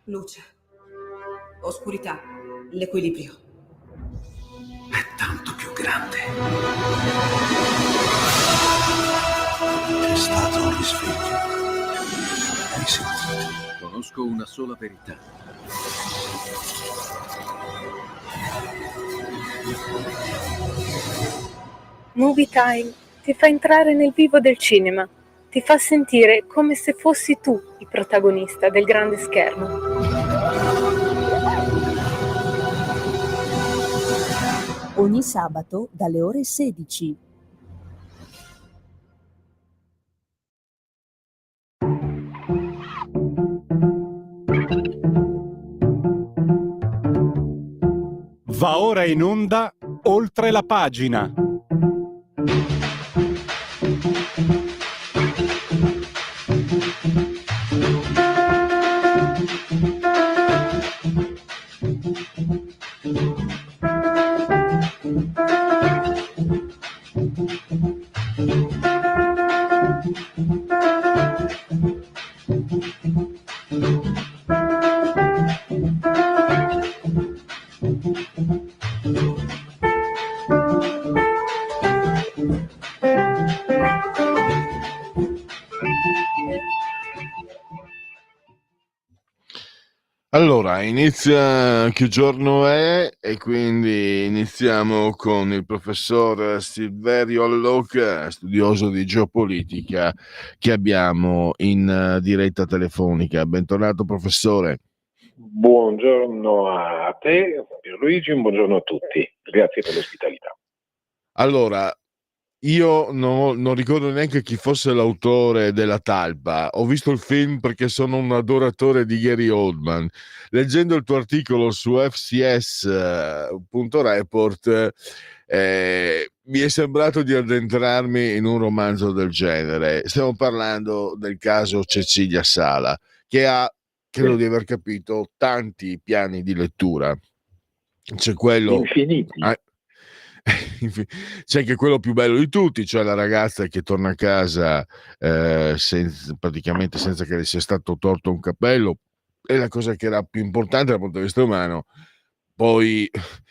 Luce, oscurità, l'equilibrio. È tanto più grande. C'è stato un risveglio. Hai sentito? Conosco una sola verità. Movie Time ti fa entrare nel vivo del cinema, ti fa sentire come se fossi tu il protagonista del grande schermo. Ogni sabato dalle ore 16. Va ora in onda Oltre la pagina. Allora, inizia che giorno è e quindi iniziamo con il professor Silverio Allocca, studioso di geopolitica, che abbiamo in diretta telefonica. Bentornato professore. Buongiorno a te, Pierluigi, un buongiorno a tutti. Grazie per l'ospitalità. Allora, io non ricordo neanche chi fosse l'autore della talpa. Ho visto il film perché sono un adoratore di Gary Oldman. Leggendo il tuo articolo su FCS.report mi è sembrato di addentrarmi in un romanzo del genere. Stiamo parlando del caso Cecilia Sala, che ha, credo di aver capito, tanti piani di lettura. C'è quello... Infiniti. C'è anche quello più bello di tutti, cioè la ragazza che torna a casa praticamente senza che le sia stato torto un capello, è la cosa che era più importante dal punto di vista umano. Poi,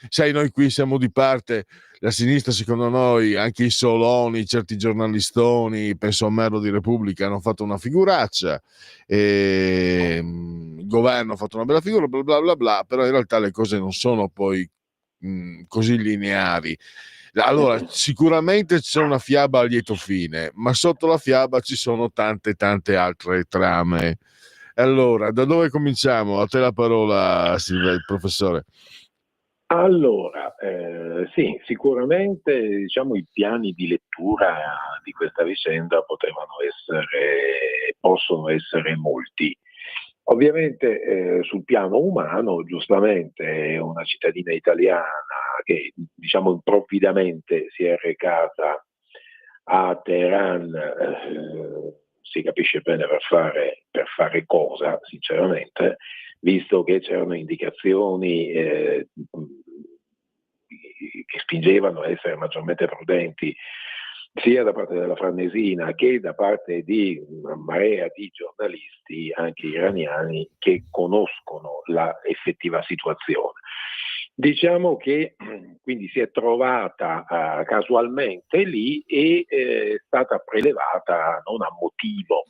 sai, noi qui siamo di parte, la sinistra secondo noi, anche i Soloni, certi giornalistoni, penso a Merlo di Repubblica, hanno fatto una figuraccia, il governo ha fatto una bella figura, bla bla bla bla, però in realtà le cose non sono poi così lineari. Allora, sicuramente c'è una fiaba a lieto fine, ma sotto la fiaba ci sono tante altre trame. Allora, da dove cominciamo? A te la parola, professore. Allora, sì, sicuramente diciamo i piani di lettura di questa vicenda possono essere molti. Ovviamente sul piano umano, giustamente una cittadina italiana che diciamo improvvidamente si è recata a Teheran, si capisce bene per fare cosa, sinceramente, visto che c'erano indicazioni che spingevano a essere maggiormente prudenti sia da parte della Farnesina che da parte di una marea di giornalisti, anche iraniani, che conoscono la effettiva situazione. Diciamo che quindi si è trovata casualmente lì e è stata prelevata non a motivo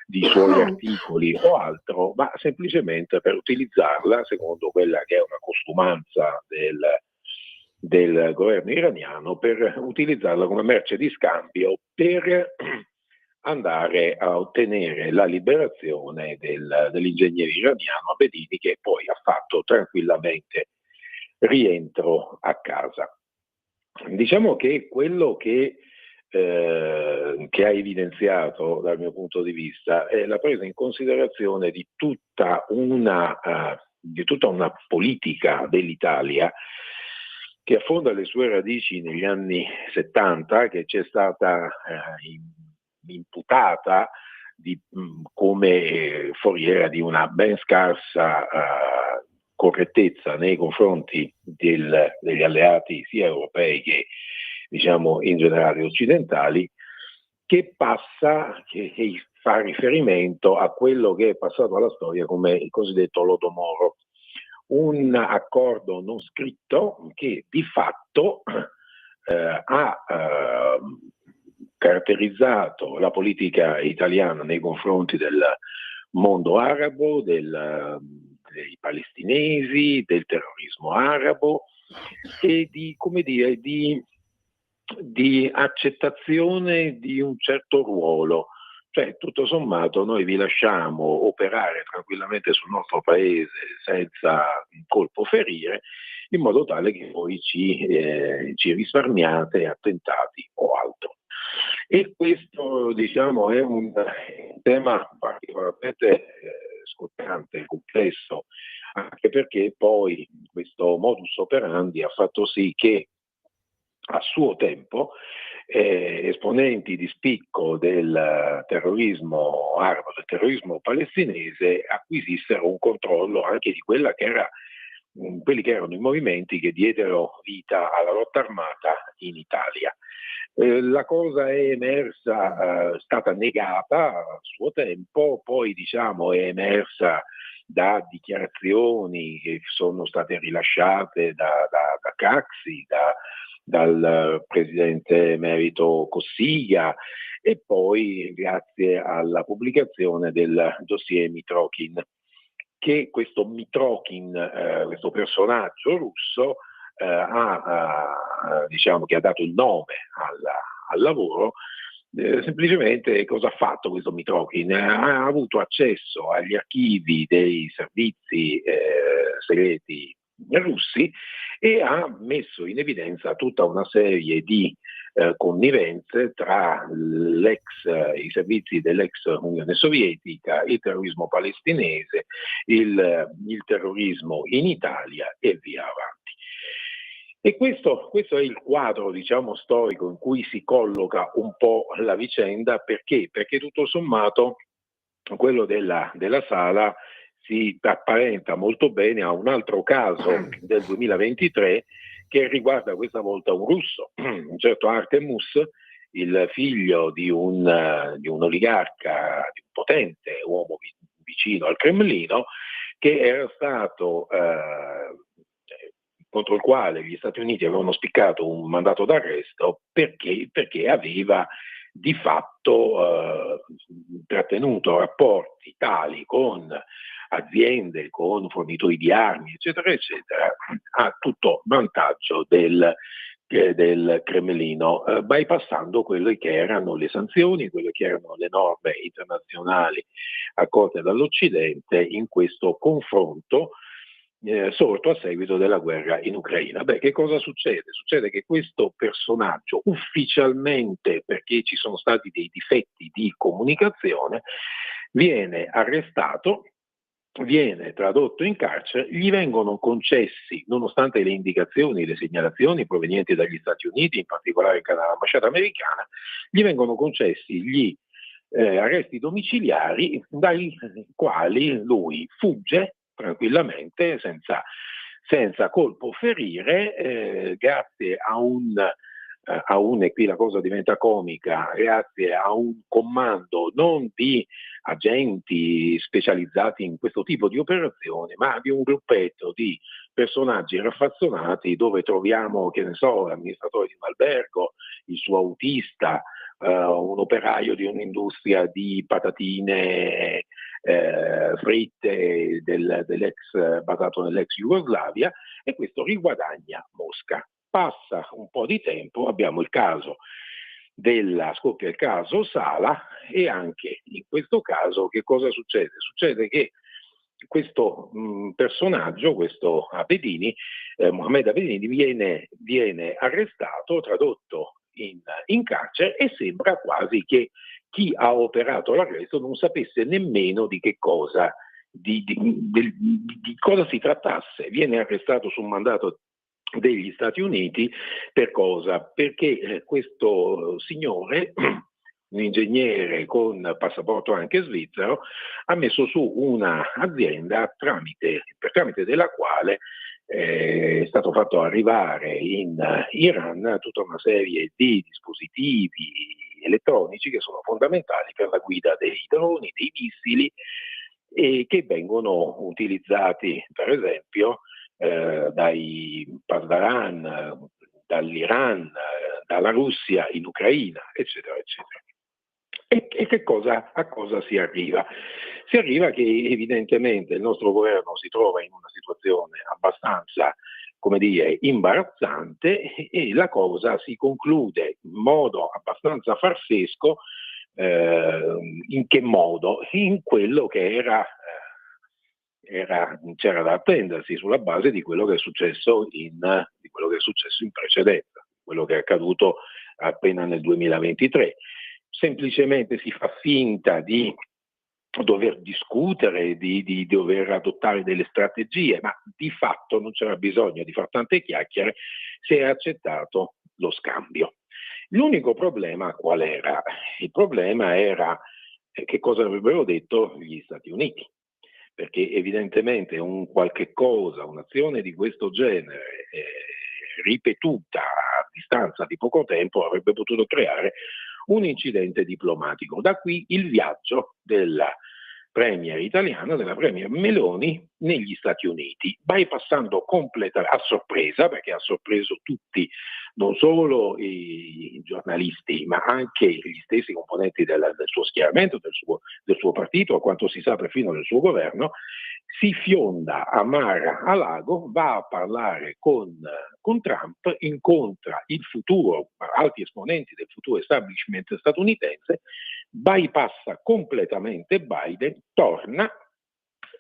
di suoi articoli o altro, ma semplicemente per utilizzarla, secondo quella che è una costumanza del governo iraniano, per utilizzarla come merce di scambio per andare a ottenere la liberazione dell'ingegnere iraniano Abedini, che poi ha fatto tranquillamente rientro a casa. Diciamo che quello che ha evidenziato dal mio punto di vista è la presa in considerazione di tutta una politica dell'Italia che affonda le sue radici negli anni 70, che ci è stata imputata come foriera di una ben scarsa correttezza nei confronti degli alleati sia europei che diciamo in generale occidentali, che fa riferimento a quello che è passato alla storia come il cosiddetto Lodo Moro, un accordo non scritto che di fatto ha caratterizzato la politica italiana nei confronti del mondo arabo, dei palestinesi, del terrorismo arabo e di accettazione di un certo ruolo. Cioè, tutto sommato, noi vi lasciamo operare tranquillamente sul nostro paese senza colpo ferire, in modo tale che voi ci risparmiate attentati o altro. E questo, diciamo, è un tema particolarmente scottante, complesso, anche perché poi questo modus operandi ha fatto sì che a suo tempo esponenti di spicco del terrorismo arabo, del terrorismo palestinese, acquisissero un controllo anche di quelli che erano i movimenti che diedero vita alla lotta armata in Italia. La cosa è emersa, stata negata a suo tempo, poi diciamo è emersa da dichiarazioni che sono state rilasciate da Craxi, dal presidente emerito Cossiga e poi grazie alla pubblicazione del dossier Mitrokhin, che questo Mitrokhin, questo personaggio russo, diciamo che ha dato il nome al lavoro. Semplicemente cosa ha fatto questo Mitrokhin? Ha avuto accesso agli archivi dei servizi segreti russi e ha messo in evidenza tutta una serie di connivenze tra i servizi dell'ex Unione Sovietica, il terrorismo palestinese, il terrorismo in Italia e via avanti. E questo è il quadro, diciamo, storico in cui si colloca un po' la vicenda. Perché? Perché tutto sommato quello della Sala si apparenta molto bene a un altro caso del 2023 che riguarda questa volta un russo, un certo Artemus, il figlio di un oligarca, di un potente uomo vicino al Cremlino, che era stato contro il quale gli Stati Uniti avevano spiccato un mandato d'arresto perché aveva di fatto trattenuto rapporti tali con aziende, con fornitori di armi, eccetera, eccetera, a tutto vantaggio del Cremlino, bypassando quelle che erano le sanzioni, quelle che erano le norme internazionali accolte dall'Occidente in questo confronto sorto a seguito della guerra in Ucraina. Beh, che cosa succede? Succede che questo personaggio, ufficialmente perché ci sono stati dei difetti di comunicazione, viene arrestato, viene tradotto in carcere, gli vengono concessi, nonostante le indicazioni, le segnalazioni provenienti dagli Stati Uniti, in particolare dall'ambasciata americana, gli vengono concessi gli arresti domiciliari dai quali lui fugge tranquillamente, senza colpo ferire, grazie a un, e qui la cosa diventa comica, grazie a un comando non di agenti specializzati in questo tipo di operazioni, ma di un gruppetto di personaggi raffazzonati dove troviamo, che ne so, l'amministratore di un albergo, il suo autista, un operaio di un'industria di patatine fritte basato nell'ex Jugoslavia, e questo riguadagna Mosca. Passa un po' di tempo, abbiamo il caso scoppia il caso Sala, e anche in questo caso che cosa succede? Succede che questo personaggio, questo Abedini, Mohammed Abedini, viene arrestato, tradotto in carcere, e sembra quasi che chi ha operato l'arresto non sapesse nemmeno di che cosa, di cosa si trattasse. Viene arrestato su un mandato degli Stati Uniti. Per cosa? Perché questo signore, un ingegnere con passaporto anche svizzero, ha messo su una azienda per tramite della quale è stato fatto arrivare in Iran tutta una serie di dispositivi elettronici che sono fondamentali per la guida dei droni, dei missili, e che vengono utilizzati per esempio dai Pasdaran, dall'Iran, dalla Russia in Ucraina, eccetera, eccetera. E a cosa si arriva? Si arriva che evidentemente il nostro governo si trova in una situazione abbastanza, come dire, imbarazzante, e la cosa si conclude in modo abbastanza farsesco. In che modo? In quello che c'era da attendersi sulla base di quello che è successo in precedenza, quello che è accaduto appena nel 2023. Semplicemente si fa finta di dover discutere, di dover adottare delle strategie, ma di fatto non c'era bisogno di fare tante chiacchiere, si è accettato lo scambio. L'unico problema qual era? Il problema era che cosa avrebbero detto gli Stati Uniti, perché evidentemente un'azione di questo genere ripetuta a distanza di poco tempo avrebbe potuto creare un incidente diplomatico. Da qui il viaggio della premier italiana, della premier Meloni, negli Stati Uniti, bypassando completamente, a sorpresa, perché ha sorpreso tutti, non solo i giornalisti, ma anche gli stessi componenti del suo schieramento, del suo partito, a quanto si sa perfino del suo governo. Si fionda a Mar-a-Lago, va a parlare con Trump, incontra il futuro, alti esponenti del futuro establishment statunitense, bypassa completamente Biden, torna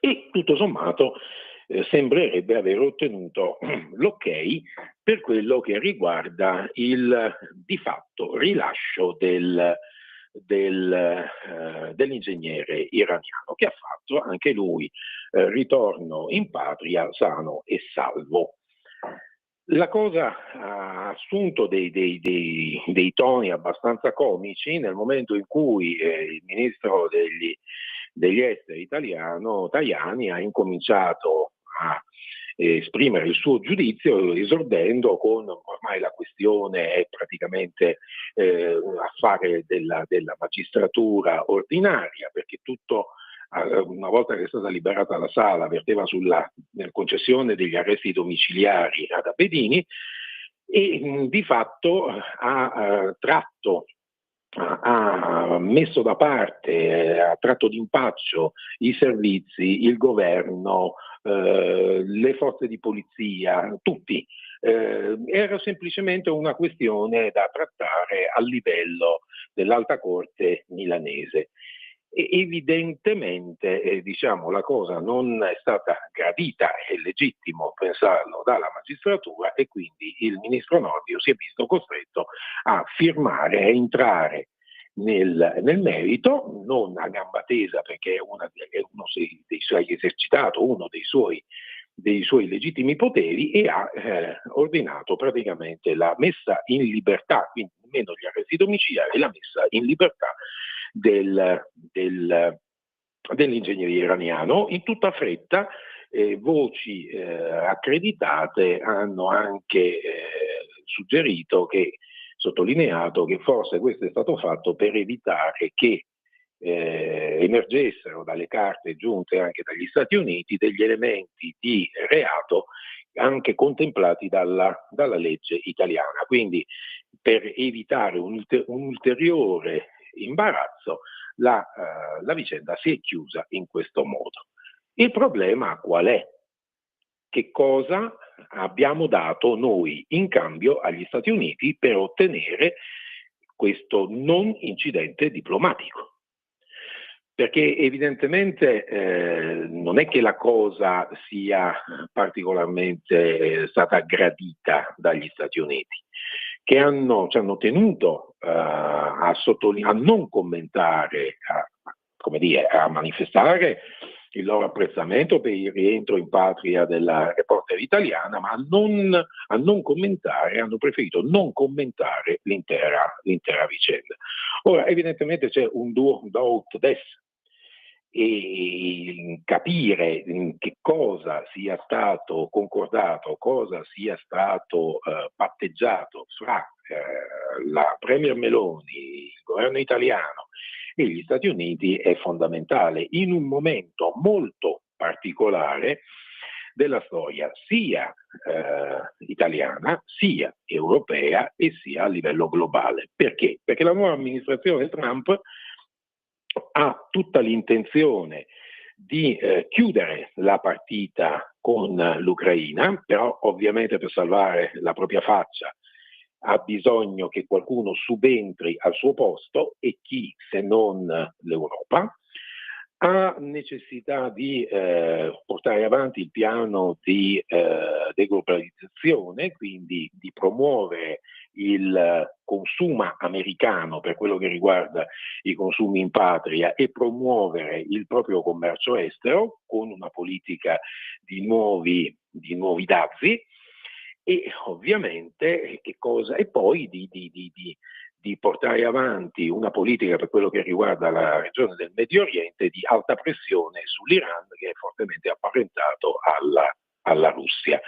e tutto sommato sembrerebbe aver ottenuto l'ok per quello che riguarda il di fatto rilascio dell'ingegnere iraniano, che ha fatto anche lui ritorno in patria sano e salvo. La cosa ha assunto dei toni abbastanza comici nel momento in cui il ministro degli esteri italiano Tajani ha incominciato a esprimere il suo giudizio, esordendo con ormai la questione è praticamente affare della magistratura ordinaria, perché tutto, una volta che è stata liberata la sala, verteva sulla concessione degli arresti domiciliari ad Abedini, e di fatto ha messo da parte, ha tratto d'impaccio i servizi, il governo, le forze di polizia, tutti. Era semplicemente una questione da trattare a livello dell'Alta Corte milanese. E evidentemente la cosa non è stata gradita, è legittimo pensarlo, dalla magistratura, e quindi il ministro Nordio si è visto costretto a firmare e entrare nel merito, non a gamba tesa, perché è uno dei suoi esercitato, uno dei suoi legittimi poteri, e ha ordinato praticamente la messa in libertà, quindi meno gli arresti domiciliari, la messa in libertà dell'ingegnere iraniano. In tutta fretta voci accreditate hanno anche sottolineato che forse questo è stato fatto per evitare che emergessero dalle carte giunte anche dagli Stati Uniti degli elementi di reato anche contemplati dalla legge italiana. Quindi, per evitare un ulteriore imbarazzo, la vicenda si è chiusa in questo modo. Il problema qual è? Che cosa abbiamo dato noi in cambio agli Stati Uniti per ottenere questo non incidente diplomatico? Perché evidentemente non è che la cosa sia particolarmente stata gradita dagli Stati Uniti, che ci hanno tenuto a non commentare, a manifestare il loro apprezzamento per il rientro in patria della reporter italiana, ma a non commentare, hanno preferito non commentare l'intera vicenda. Ora, evidentemente c'è un do ut des, e capire che cosa sia stato concordato, cosa sia stato patteggiato fra la Premier Meloni, il governo italiano e gli Stati Uniti è fondamentale in un momento molto particolare della storia sia italiana, sia europea e sia a livello globale. Perché? Perché la nuova amministrazione Trump ha tutta l'intenzione di chiudere la partita con l'Ucraina, però ovviamente per salvare la propria faccia ha bisogno che qualcuno subentri al suo posto, e chi se non l'Europa. Ha necessità di portare avanti il piano di deglobalizzazione, quindi di promuovere il consumo americano per quello che riguarda i consumi in patria e promuovere il proprio commercio estero con una politica di nuovi dazi, e ovviamente e poi di portare avanti una politica per quello che riguarda la regione del Medio Oriente di alta pressione sull'Iran, che è fortemente apparentato alla Russia.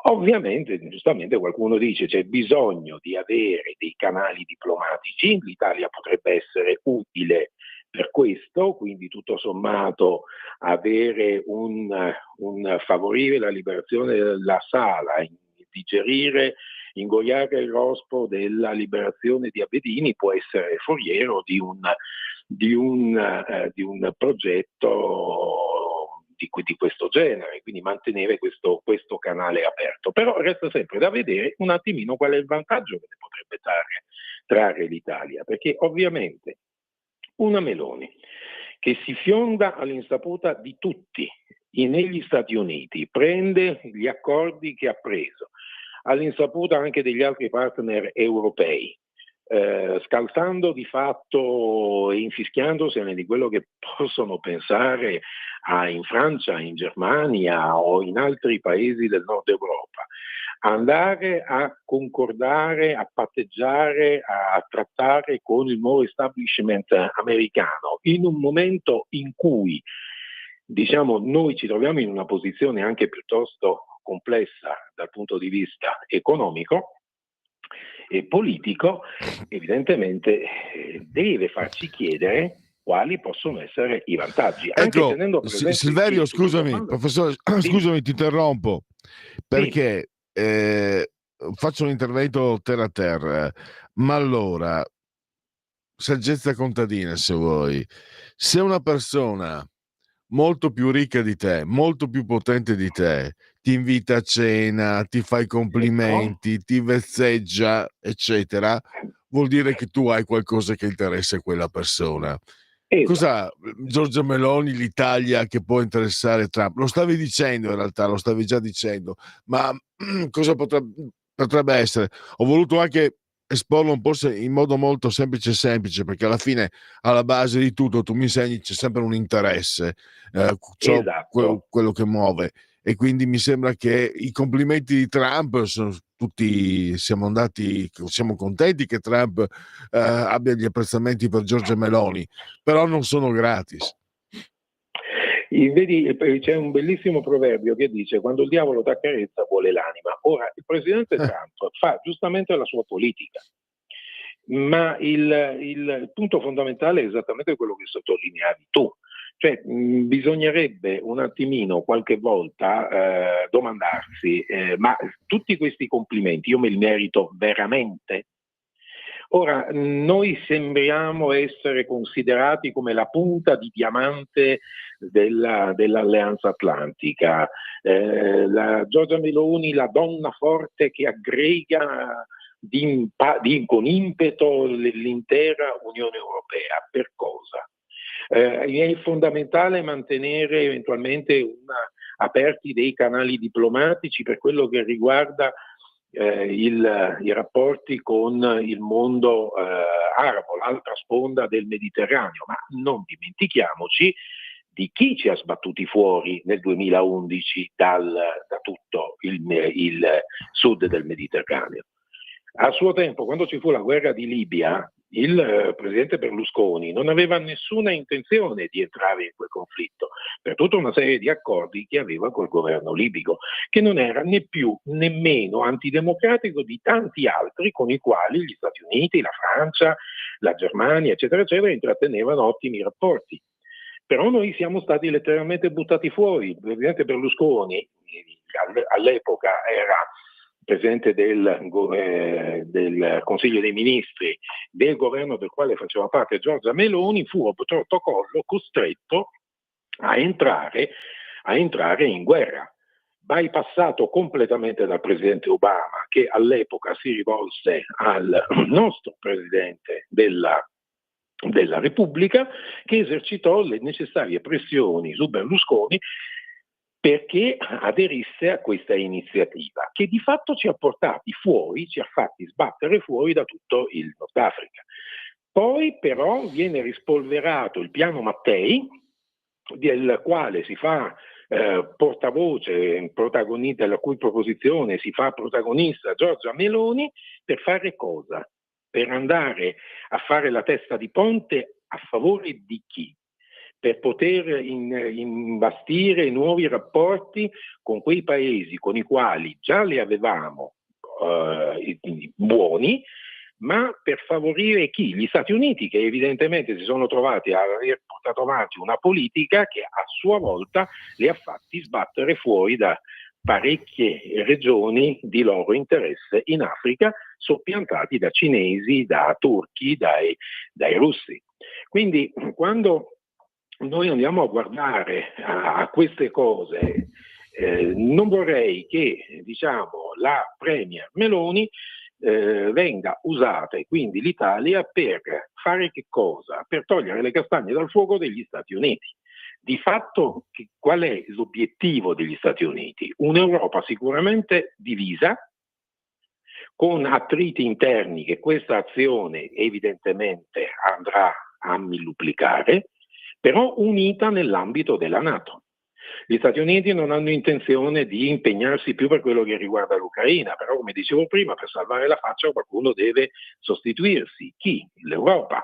Ovviamente, giustamente qualcuno dice c'è bisogno di avere dei canali diplomatici, l'Italia potrebbe essere utile per questo, quindi tutto sommato avere favorire la liberazione della Sala, ingoiare il rospo della liberazione di Abedini può essere foriero di un progetto di questo genere, quindi mantenere questo canale aperto. Però resta sempre da vedere un attimino qual è il vantaggio che ne potrebbe trarre l'Italia, perché ovviamente una Meloni che si fionda all'insaputa di tutti negli Stati Uniti, prende gli accordi che ha preso, all'insaputa anche degli altri partner europei, scalzando di fatto e infischiandosene di quello che possono pensare in Francia, in Germania o in altri paesi del nord Europa, andare a concordare, a patteggiare, a trattare con il nuovo establishment americano in un momento in cui noi ci troviamo in una posizione anche piuttosto complessa dal punto di vista economico e politico, evidentemente deve farci chiedere quali possono essere i vantaggi. Anche Ecco, tenendo presente Silverio, scusami, professore, scusami, ti interrompo, perché faccio un intervento terra a terra, ma allora, saggezza contadina se vuoi, se una persona molto più ricca di te, molto più potente di te, ti invita a cena, ti fa i complimenti, ti vezzeggia, eccetera, vuol dire che tu hai qualcosa che interessa a quella persona. Cosa Giorgia Meloni, l'Italia, che può interessare Trump? Lo stavi dicendo in realtà, lo stavi già dicendo, ma cosa potrebbe essere? Ho voluto anche esporlo un po' in modo molto semplice, perché alla fine, alla base di tutto, tu mi insegni, c'è sempre un interesse, esatto. quello che muove, e quindi mi sembra che i complimenti di Trump sono tutti, siamo contenti che Trump abbia gli apprezzamenti per Giorgia Meloni, però non sono gratis. Vedi, c'è un bellissimo proverbio che dice: quando il diavolo t'accarezza vuole l'anima. Ora, il presidente Trump fa giustamente la sua politica, ma il punto fondamentale è esattamente quello che sottolineavi tu, cioè bisognerebbe un attimino qualche volta domandarsi, ma tutti questi complimenti io me li merito veramente? Ora, noi sembriamo essere considerati come la punta di diamante dell'Alleanza Atlantica, la Giorgia Meloni, la donna forte che aggrega con impeto l'intera Unione Europea. Per cosa? È fondamentale mantenere eventualmente aperti dei canali diplomatici per quello che riguarda i rapporti con il mondo arabo, l'altra sponda del Mediterraneo, ma non dimentichiamoci di chi ci ha sbattuti fuori nel 2011 da tutto il sud del Mediterraneo. A suo tempo, quando ci fu la guerra di Libia, il presidente Berlusconi non aveva nessuna intenzione di entrare in quel conflitto per tutta una serie di accordi che aveva col governo libico, che non era né più nemmeno antidemocratico di tanti altri con i quali gli Stati Uniti, la Francia, la Germania, eccetera, eccetera, intrattenevano ottimi rapporti. Però noi siamo stati letteralmente buttati fuori. Il presidente Berlusconi all'epoca era presidente del Consiglio dei Ministri del governo del quale faceva parte Giorgia Meloni, fu a protocollo costretto a entrare in guerra, bypassato completamente dal presidente Obama, che all'epoca si rivolse al nostro presidente della Repubblica, che esercitò le necessarie pressioni su Berlusconi perché aderisse a questa iniziativa, che di fatto ci ha portati fuori, ci ha fatti sbattere fuori da tutto il Nord Africa. Poi però viene rispolverato il piano Mattei, del quale si fa portavoce, protagonista, della cui proposizione si fa protagonista Giorgia Meloni, per fare cosa? Per andare a fare la testa di ponte a favore di chi? Per poter imbastire nuovi rapporti con quei paesi con i quali già li avevamo buoni, ma per favorire chi? Gli Stati Uniti, che evidentemente si sono trovati a aver portato avanti una politica che a sua volta li ha fatti sbattere fuori da parecchie regioni di loro interesse in Africa, soppiantati da cinesi, da turchi, dai russi. Quindi quando noi andiamo a guardare a queste cose, non vorrei che, diciamo, la Premier Meloni venga usata, e quindi l'Italia, per fare che cosa? Per togliere le castagne dal fuoco degli Stati Uniti. Di fatto, qual è l'obiettivo degli Stati Uniti? Un'Europa sicuramente divisa, con attriti interni che questa azione evidentemente andrà a milluplicare, però unita nell'ambito della NATO. Gli Stati Uniti non hanno intenzione di impegnarsi più per quello che riguarda l'Ucraina, però come dicevo prima, per salvare la faccia qualcuno deve sostituirsi. Chi? L'Europa,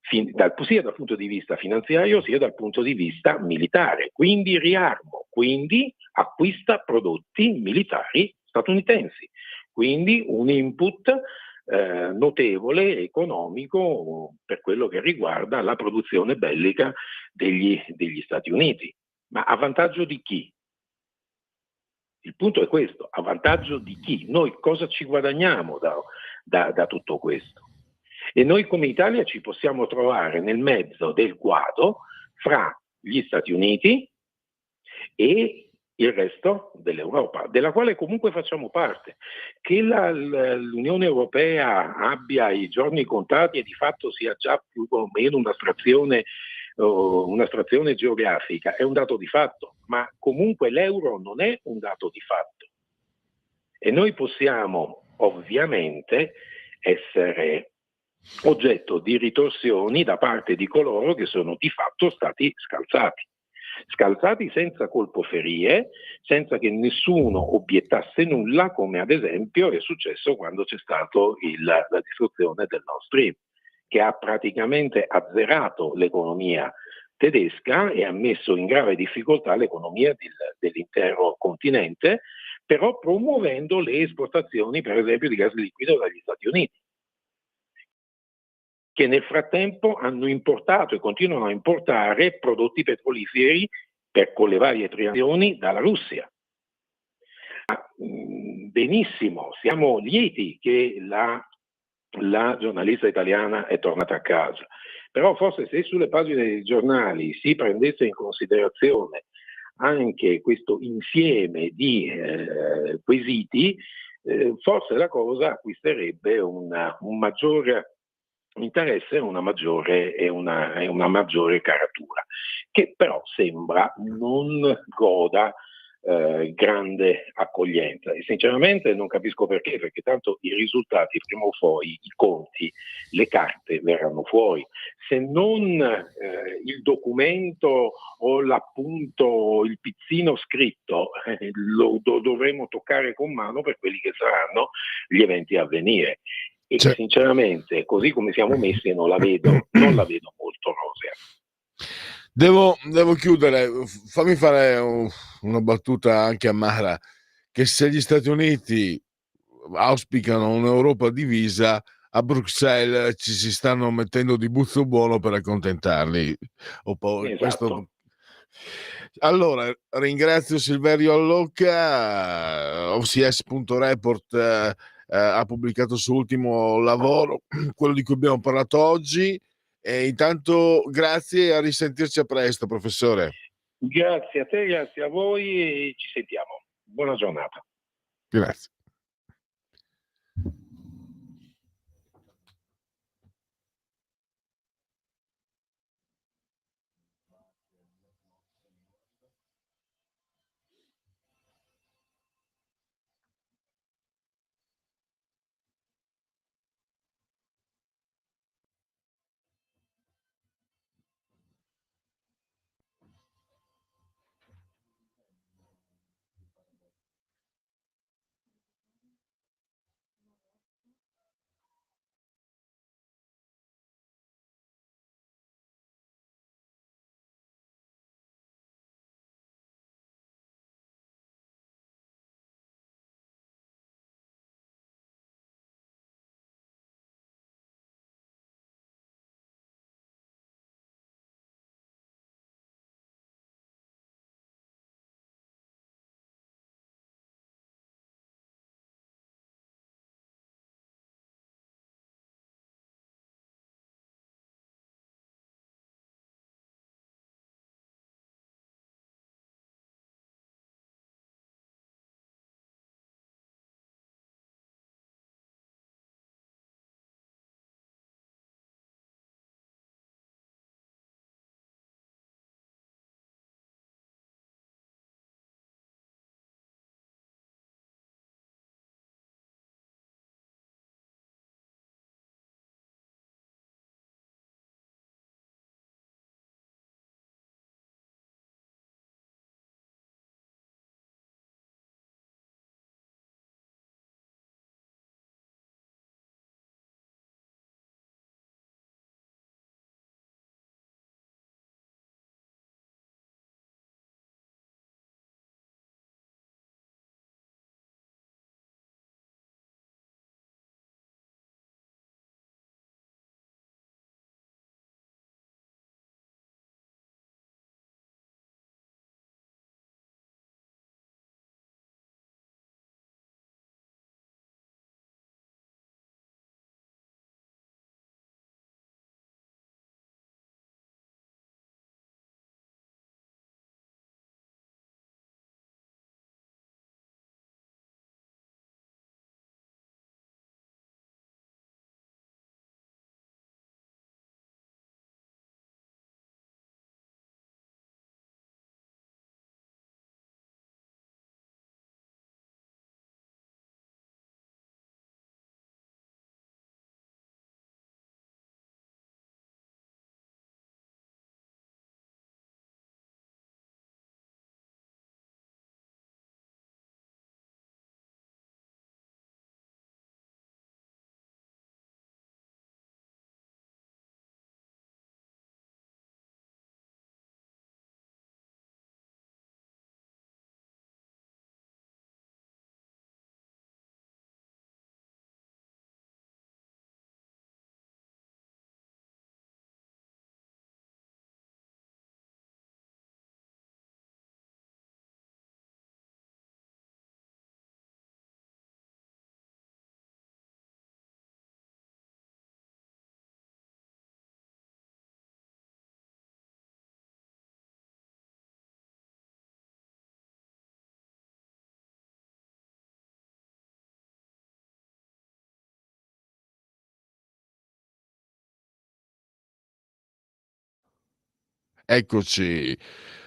sia dal punto di vista finanziario sia dal punto di vista militare. Quindi riarmo, quindi acquista prodotti militari statunitensi, quindi un input notevole economico per quello che riguarda la produzione bellica degli Stati Uniti. Ma a vantaggio di chi? Il punto è questo, a vantaggio di chi? Noi cosa ci guadagniamo da tutto questo? E noi come Italia ci possiamo trovare nel mezzo del guado fra gli Stati Uniti e il resto dell'Europa, della quale comunque facciamo parte. Che l'Unione Europea abbia i giorni contati e di fatto sia già più o meno un'astrazione geografica è un dato di fatto, ma comunque l'euro non è un dato di fatto. E noi possiamo ovviamente essere oggetto di ritorsioni da parte di coloro che sono di fatto stati scalzati senza colpoferie, senza che nessuno obiettasse nulla, come ad esempio è successo quando c'è stato la distruzione del Nord Stream, che ha praticamente azzerato l'economia tedesca e ha messo in grave difficoltà l'economia dell'intero continente, però promuovendo le esportazioni, per esempio, di gas liquido dagli Stati Uniti, che nel frattempo hanno importato e continuano a importare prodotti petroliferi con le varie transazioni dalla Russia. Benissimo, siamo lieti che la giornalista italiana è tornata a casa, però forse se sulle pagine dei giornali si prendesse in considerazione anche questo insieme di quesiti, forse la cosa acquisterebbe un maggiore interesse e una maggiore caratura, che però sembra non goda grande accoglienza, e sinceramente non capisco perché tanto i risultati prima o poi, i conti, le carte verranno fuori. Se non il documento o l'appunto, il pizzino scritto, lo dovremo toccare con mano per quelli che saranno gli eventi a venire. e Cioè, che sinceramente, così come siamo messi, non la vedo molto rosea. devo chiudere, fammi fare una battuta anche amara, che se gli Stati Uniti auspicano un'Europa divisa, a Bruxelles ci si stanno mettendo di buzzo buono per accontentarli. Esatto. Allora, ringrazio Silverio Allocca, OCS.report ha pubblicato il suo ultimo lavoro, quello di cui abbiamo parlato oggi, e intanto grazie e a risentirci a presto, professore. Grazie a te, grazie a voi e ci sentiamo. Buona giornata. Grazie. Eccoci.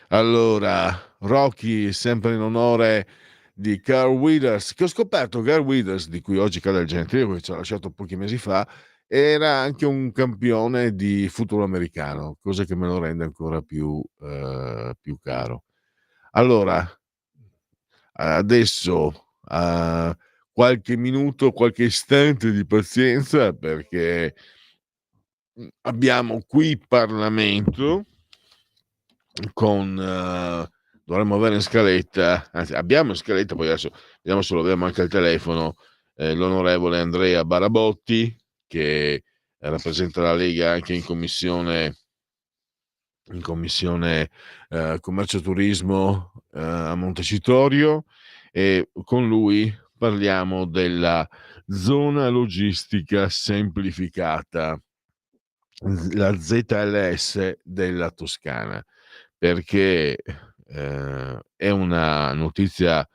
Allora, Rocky, sempre in onore di Carl Withers, che ho scoperto Carl Withers, di cui oggi cade il gentilio, che ci ha lasciato pochi mesi fa, era anche un campione di football americano, cosa che me lo rende ancora più caro. Allora, adesso qualche minuto, qualche istante di pazienza, perché abbiamo qui Parlamento con dovremmo avere in scaletta, anzi abbiamo in scaletta, poi adesso vediamo se lo abbiamo anche al telefono, l'onorevole Andrea Barabotti, che rappresenta la Lega anche in commissione commercio e turismo a Montecitorio, e con lui parliamo della zona logistica semplificata, la ZLS della Toscana, perché è una notizia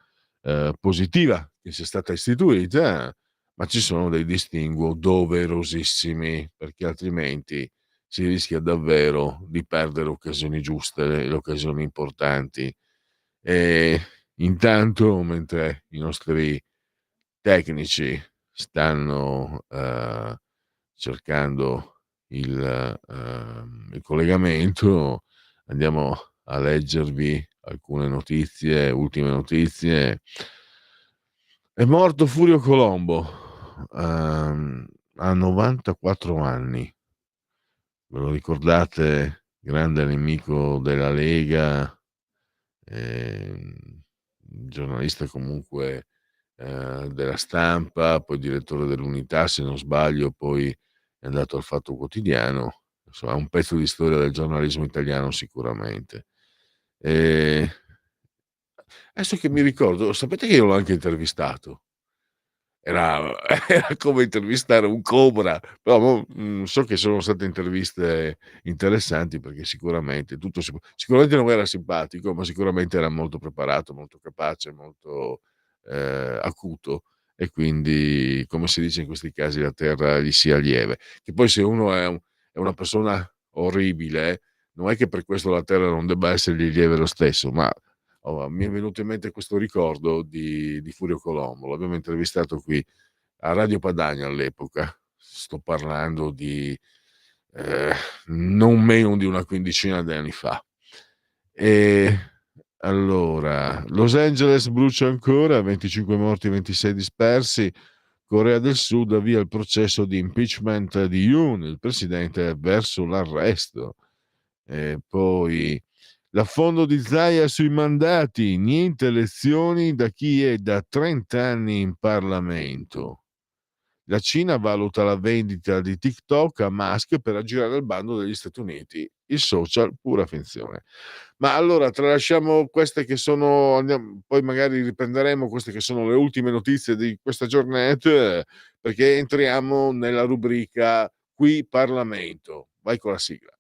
positiva che sia stata istituita, ma ci sono dei distinguo doverosissimi, perché altrimenti si rischia davvero di perdere occasioni giuste, le occasioni importanti. E intanto, mentre i nostri tecnici stanno cercando il collegamento, andiamo a leggervi alcune notizie, ultime notizie. È morto Furio Colombo a 94 anni. Ve lo ricordate? Grande nemico della Lega, giornalista comunque della Stampa, poi direttore dell'Unità, se non sbaglio, poi è andato al Fatto Quotidiano. Insomma, un pezzo di storia del giornalismo italiano sicuramente. Adesso che mi ricordo, sapete che io l'ho anche intervistato? Era come intervistare un cobra, però so che sono state interviste interessanti, perché sicuramente sicuramente non era simpatico, ma sicuramente era molto preparato, molto capace, molto acuto, e quindi, come si dice in questi casi, la terra gli sia lieve. Che poi se uno è una persona orribile, non è che per questo la terra non debba essergli lieve lo stesso, ma mi è venuto in mente questo ricordo di Furio Colombo. L'abbiamo intervistato qui a Radio Padania all'epoca. Sto parlando di non meno di una quindicina di anni fa. E allora, Los Angeles brucia ancora, 25 morti, 26 dispersi. Corea del Sud avvia il processo di impeachment di Yoon, il presidente, verso l'arresto. E poi l'affondo di Zaia sui mandati, niente elezioni da chi è da 30 anni in Parlamento. La Cina valuta la vendita di TikTok a Musk per aggirare il bando degli Stati Uniti. Il social, pura finzione. Ma allora tralasciamo queste che sono, poi magari riprenderemo queste che sono le ultime notizie di questa giornata, perché entriamo nella rubrica Qui Parlamento. Vai con la sigla.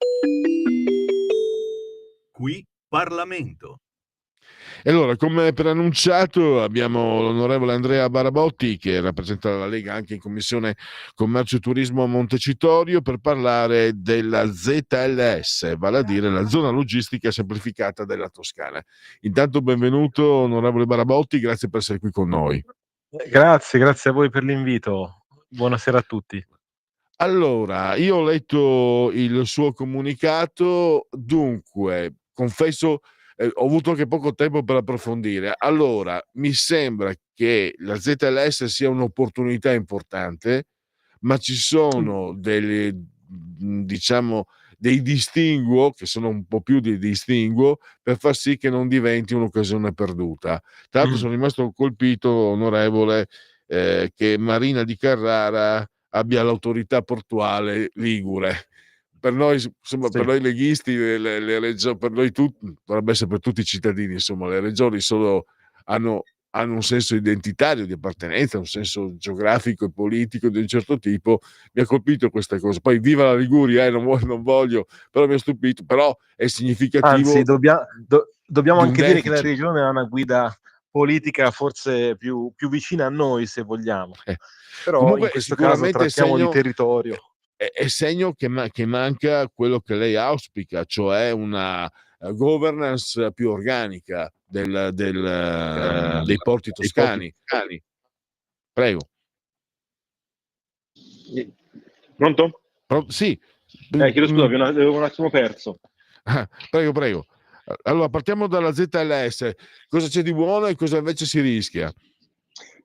Qui Parlamento. E allora, come preannunciato, abbiamo l'onorevole Andrea Barabotti, che rappresenta la Lega anche in Commissione Commercio e Turismo a Montecitorio, per parlare della ZLS, vale a dire la zona logistica semplificata della Toscana. Intanto benvenuto onorevole Barabotti, grazie per essere qui con noi. Grazie a voi per l'invito. Buonasera a tutti. Allora, io ho letto il suo comunicato, dunque, confesso, ho avuto anche poco tempo per approfondire. Allora, mi sembra che la ZLS sia un'opportunità importante, ma ci sono diciamo, dei distinguo, che sono un po' più di distinguo, per far sì che non diventi un'occasione perduta. Tra l'altro sono rimasto colpito, onorevole, che Marina di Carrara abbia l'autorità portuale ligure. Per noi, insomma, Sì. per noi leghisti, le regioni, per noi tutti, dovrebbe essere per tutti i cittadini, insomma, le regioni hanno un senso identitario di appartenenza, un senso geografico e politico di un certo tipo. Mi ha colpito questa cosa. Poi viva la Liguria, non voglio, però mi ha stupito, però è significativo. Anzi, dobbiamo anche dire che la deficit. regione ha una guida politica forse più vicina a noi, se vogliamo. Però Comunque, in questo caso sicuramente trattiamo segno, di territorio. è segno che manca quello che lei auspica, cioè una governance più organica dei porti toscani. Prego. Pronto? Sì. Chiedo scusa, avevo un attimo perso. Prego. Allora, partiamo dalla ZLS. Cosa c'è di buono e cosa invece si rischia?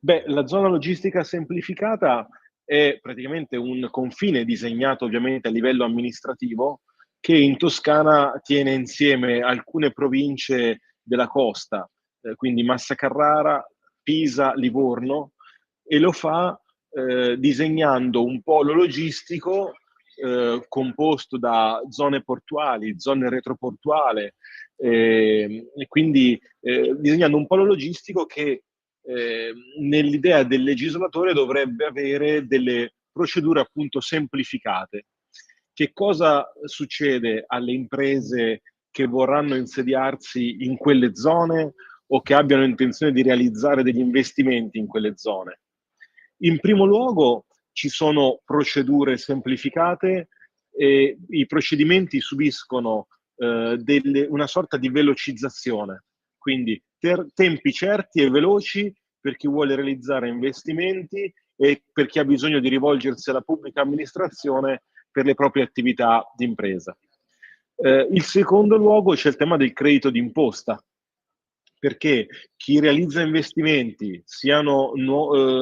Beh, la zona logistica semplificata è praticamente un confine disegnato ovviamente a livello amministrativo che in Toscana tiene insieme alcune province della costa, quindi Massa Carrara, Pisa, Livorno, e lo fa disegnando un polo logistico composto da zone portuali, zone retroportuali, e quindi disegnando un polo logistico che nell'idea del legislatore dovrebbe avere delle procedure appunto semplificate. Che cosa succede alle imprese che vorranno insediarsi in quelle zone o che abbiano intenzione di realizzare degli investimenti in quelle zone? In primo luogo ci sono procedure semplificate e i procedimenti subiscono una sorta di velocizzazione, quindi tempi certi e veloci per chi vuole realizzare investimenti e per chi ha bisogno di rivolgersi alla pubblica amministrazione per le proprie attività di impresa. In secondo luogo c'è il tema del credito d'imposta, perché chi realizza investimenti, siano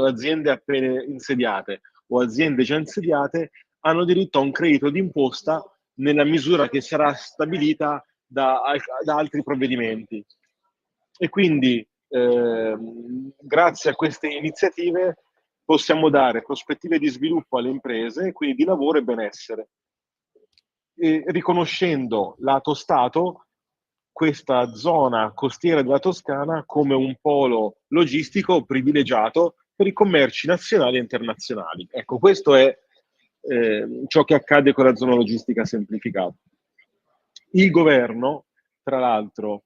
aziende appena insediate o aziende già insediate, hanno diritto a un credito d'imposta nella misura che sarà stabilita da altri provvedimenti. E quindi, grazie a queste iniziative, possiamo dare prospettive di sviluppo alle imprese, quindi di lavoro e benessere. E riconoscendo lato Stato questa zona costiera della Toscana come un polo logistico privilegiato per i commerci nazionali e internazionali. Ecco, questo è ciò che accade con la zona logistica semplificata. Il governo, tra l'altro,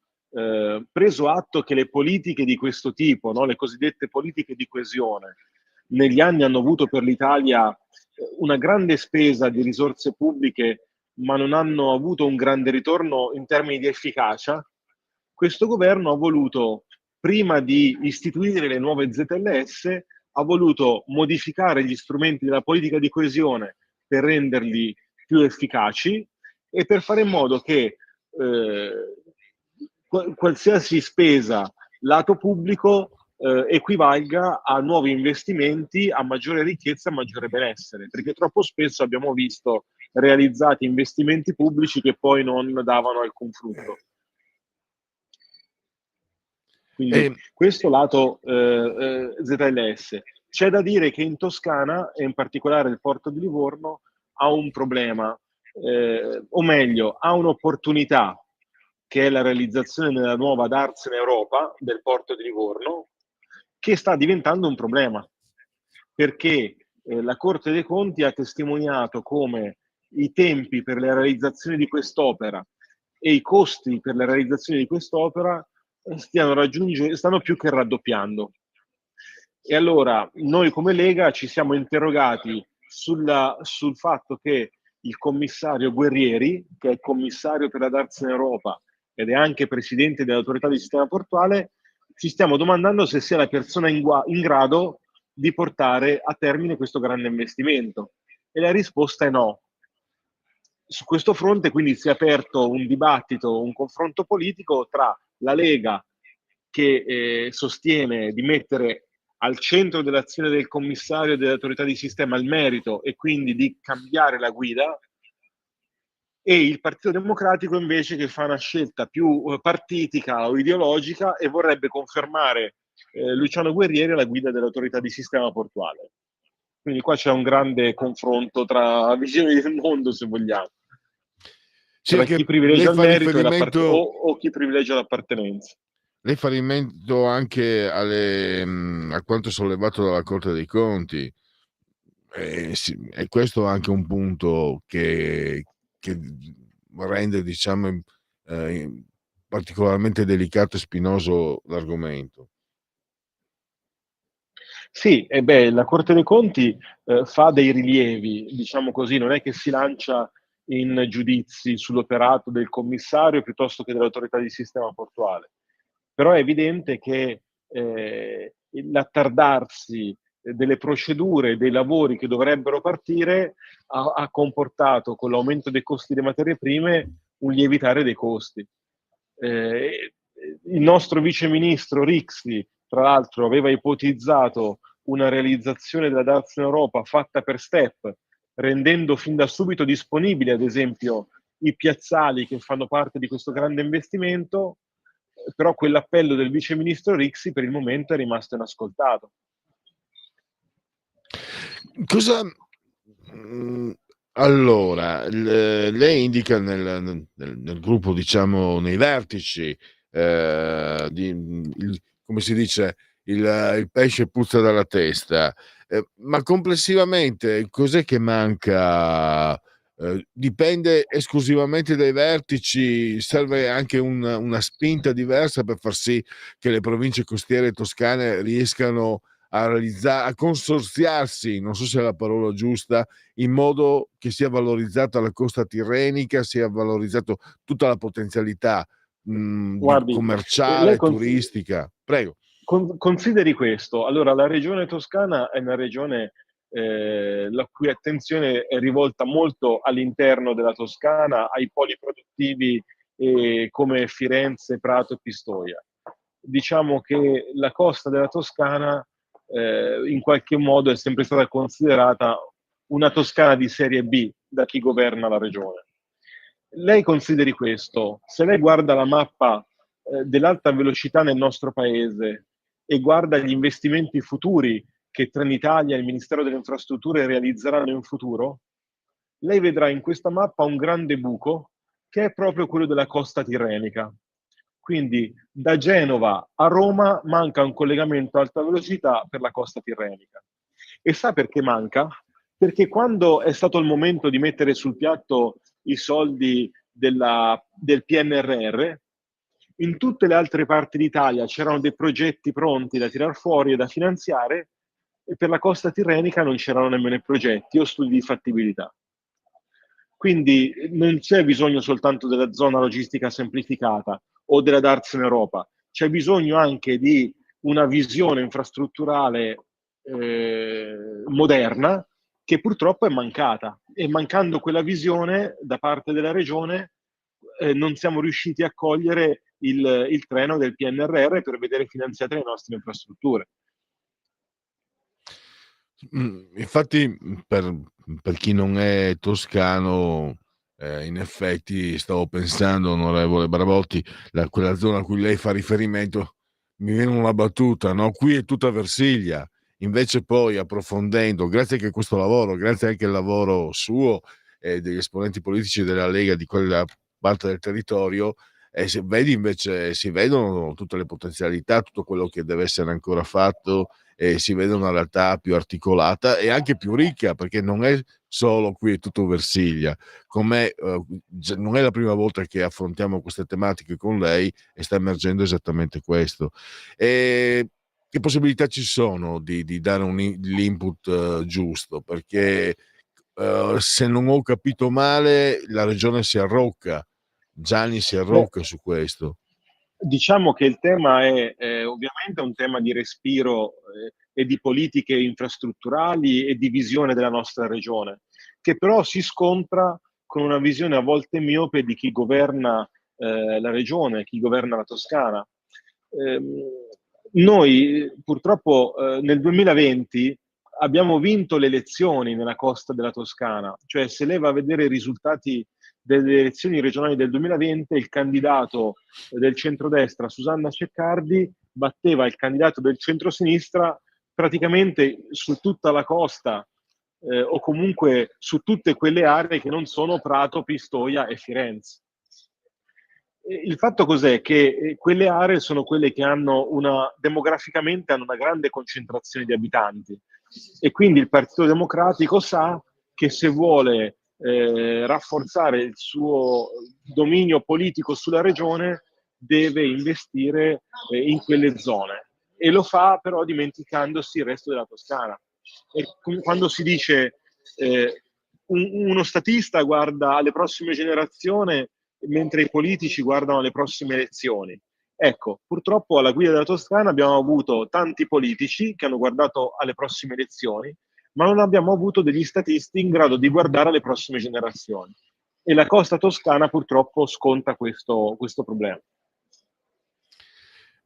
preso atto che le politiche di questo tipo, no, le cosiddette politiche di coesione, negli anni hanno avuto per l'Italia una grande spesa di risorse pubbliche, ma non hanno avuto un grande ritorno in termini di efficacia, questo governo ha voluto, prima di istituire le nuove ZLS, ha voluto modificare gli strumenti della politica di coesione per renderli più efficaci e per fare in modo che qualsiasi spesa lato pubblico equivalga a nuovi investimenti, a maggiore ricchezza, a maggiore benessere, perché troppo spesso abbiamo visto realizzati investimenti pubblici che poi non davano alcun frutto. Quindi questo lato ZLS. C'è da dire che in Toscana, e in particolare il porto di Livorno, ha un problema, o meglio, ha un'opportunità, che è la realizzazione della nuova DARS in Europa, del porto di Livorno, che sta diventando un problema, perché la Corte dei Conti ha testimoniato come i tempi per la realizzazione di quest'opera e i costi per la realizzazione di quest'opera stanno più che raddoppiando. E allora noi come Lega ci siamo interrogati sul fatto che il commissario Guerrieri, che è il commissario per la DARS in Europa ed è anche presidente dell'autorità di sistema portuale, ci stiamo domandando se sia la persona in grado di portare a termine questo grande investimento. E la risposta è no. Su questo fronte quindi si è aperto un dibattito, un confronto politico tra la Lega, che sostiene di mettere al centro dell'azione del commissario e dell'autorità di sistema il merito e quindi di cambiare la guida, e il Partito Democratico invece che fa una scelta più partitica o ideologica e vorrebbe confermare Luciano Guerrieri alla guida dell'autorità di sistema portuale. Quindi qua c'è un grande confronto tra visioni del mondo, se vogliamo, tra chi privilegia il merito o chi privilegia l'appartenenza. Lei fa riferimento anche a quanto sollevato dalla Corte dei Conti, e questo è anche un punto che rende, diciamo, particolarmente delicato e spinoso l'argomento. Sì, la Corte dei Conti fa dei rilievi, diciamo così, non è che si lancia in giudizi sull'operato del commissario piuttosto che dell'autorità di sistema portuale. Però è evidente che l'attardarsi delle procedure, dei lavori che dovrebbero partire ha comportato, con l'aumento dei costi delle materie prime, un lievitare dei costi. Il nostro vice ministro Rixi tra l'altro aveva ipotizzato una realizzazione della Darts in Europa fatta per step, rendendo fin da subito disponibili, ad esempio, i piazzali che fanno parte di questo grande investimento, però quell'appello del vice ministro Rixi per il momento è rimasto inascoltato. Cosa... Allora, lei indica nel gruppo, diciamo, nei vertici, come si dice, il pesce puzza dalla testa, ma complessivamente cos'è che manca? Dipende esclusivamente dai vertici, serve anche una spinta diversa per far sì che le province costiere toscane riescano a consorziarsi, non so se è la parola giusta, in modo che sia valorizzata la costa tirrenica, sia valorizzato tutta la potenzialità Guardi, commerciale, turistica. Prego. Consideri questo. Allora, la regione toscana è una regione la cui attenzione è rivolta molto all'interno della Toscana, ai poli produttivi come Firenze, Prato e Pistoia. Diciamo che la costa della Toscana in qualche modo è sempre stata considerata una Toscana di serie B da chi governa la regione. Lei consideri questo: se lei guarda la mappa dell'alta velocità nel nostro paese e guarda gli investimenti futuri che Trenitalia e il Ministero delle Infrastrutture realizzeranno in futuro, lei vedrà in questa mappa un grande buco che è proprio quello della costa tirrenica. Quindi da Genova a Roma manca un collegamento a alta velocità per la costa tirrenica. E sa perché manca? Perché quando è stato il momento di mettere sul piatto i soldi del PNRR, in tutte le altre parti d'Italia c'erano dei progetti pronti da tirar fuori e da finanziare, e per la costa tirrenica non c'erano nemmeno i progetti o studi di fattibilità. Quindi non c'è bisogno soltanto della zona logistica semplificata o della Darts in Europa, c'è bisogno anche di una visione infrastrutturale moderna che purtroppo è mancata, e mancando quella visione da parte della regione non siamo riusciti a cogliere il treno del PNRR per vedere finanziate le nostre infrastrutture. Infatti, per chi non è toscano, in effetti stavo pensando, onorevole Bravotti, quella zona a cui lei fa riferimento, mi viene una battuta, no? Qui è tutta Versilia. Invece poi, approfondendo, grazie anche a questo lavoro, grazie anche al lavoro suo e degli esponenti politici della Lega di quella parte del territorio, se vedi invece, si vedono tutte le potenzialità, tutto quello che deve essere ancora fatto, e si vede una realtà più articolata e anche più ricca, perché non è solo qui, è tutto Versilia. Non è la prima volta che affrontiamo queste tematiche con lei e sta emergendo esattamente questo. E che possibilità ci sono di dare l'input giusto? Perché se non ho capito male, la regione si arrocca, Gianni si arrocca su questo. Diciamo che il tema è ovviamente un tema di respiro e di politiche infrastrutturali e di visione della nostra regione, che però si scontra con una visione a volte miope di chi governa la regione, chi governa la Toscana. Noi purtroppo nel 2020 abbiamo vinto le elezioni nella costa della Toscana, cioè se lei va a vedere i risultati delle elezioni regionali del 2020, il candidato del centrodestra, Susanna Ceccardi, batteva il candidato del centrosinistra praticamente su tutta la costa o comunque su tutte quelle aree che non sono Prato, Pistoia e Firenze. Il fatto cos'è? Che quelle aree sono quelle che hanno demograficamente hanno una grande concentrazione di abitanti, e quindi il Partito Democratico sa che se vuole rafforzare il suo dominio politico sulla regione deve investire in quelle zone, e lo fa però dimenticandosi il resto della Toscana. E quando si dice uno statista guarda alle prossime generazioni mentre i politici guardano alle prossime elezioni, ecco, purtroppo alla guida della Toscana abbiamo avuto tanti politici che hanno guardato alle prossime elezioni, ma non abbiamo avuto degli statisti in grado di guardare alle prossime generazioni. E la costa toscana purtroppo sconta questo problema.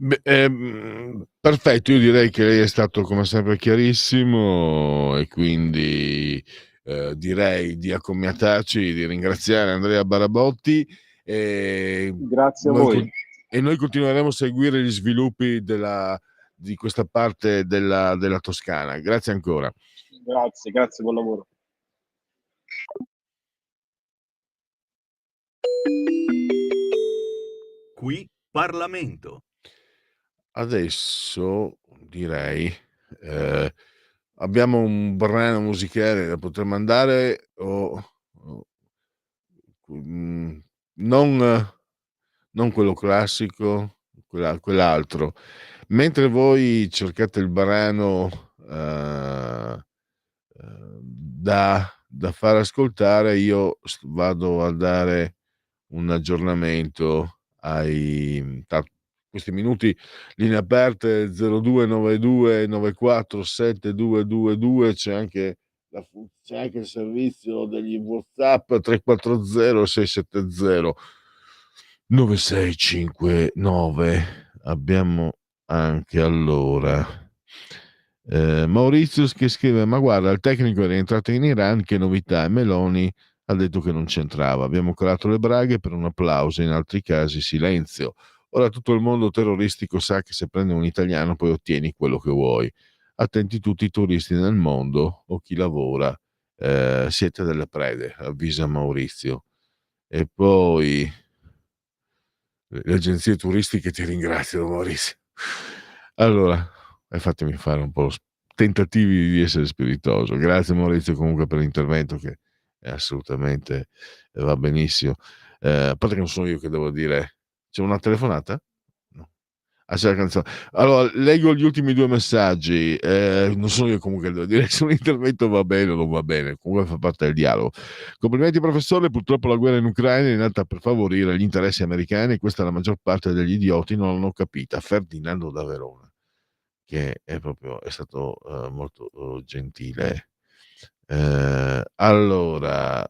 Perfetto, io direi che lei è stato come sempre chiarissimo e quindi direi di accomiatarci, di ringraziare Andrea Barabotti e Grazie a noi, voi. e noi continueremo a seguire gli sviluppi di questa parte della Toscana. Grazie ancora. Grazie, buon lavoro. Qui Parlamento. Adesso direi abbiamo un brano musicale da poter mandare mm, non, non quello classico, quell'altro. Mentre voi cercate il brano da far ascoltare, io vado a dare un aggiornamento questi minuti, linee aperte 0292 94 7222, c'è anche il servizio degli WhatsApp 340 670 9659. Abbiamo anche allora Maurizio che scrive: ma guarda, il tecnico è rientrato in Iran, che novità, e Meloni ha detto che non c'entrava. Abbiamo colato le braghe per un applauso, in altri casi silenzio. Ora tutto il mondo terroristico sa che se prendi un italiano poi ottieni quello che vuoi. Attenti tutti i turisti nel mondo o chi lavora, siete delle prede, avvisa Maurizio. E poi le agenzie turistiche ti ringraziano, Maurizio. Allora, fatemi fare un po' tentativi di essere spiritoso. Grazie Maurizio comunque per l'intervento che è assolutamente va benissimo. A parte che non sono io che devo dire. C'è una telefonata? No. Ah, c'è la canzone. Allora, leggo gli ultimi due messaggi. Non sono io comunque che devo dire se un intervento va bene o non va bene. Comunque fa parte del dialogo. Complimenti professore, purtroppo la guerra in Ucraina è nata per favorire gli interessi americani e questa la maggior parte degli idioti non l'hanno capita. Ferdinando da Verona, che è stato molto gentile. Allora,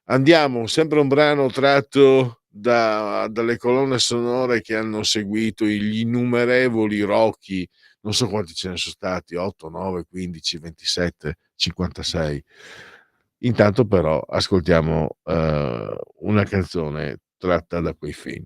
andiamo, sempre un brano tratto dalle colonne sonore che hanno seguito gli innumerevoli Rocky, non so quanti ce ne sono stati, 8, 9, 15, 27, 56. Intanto però ascoltiamo una canzone tratta da quei film.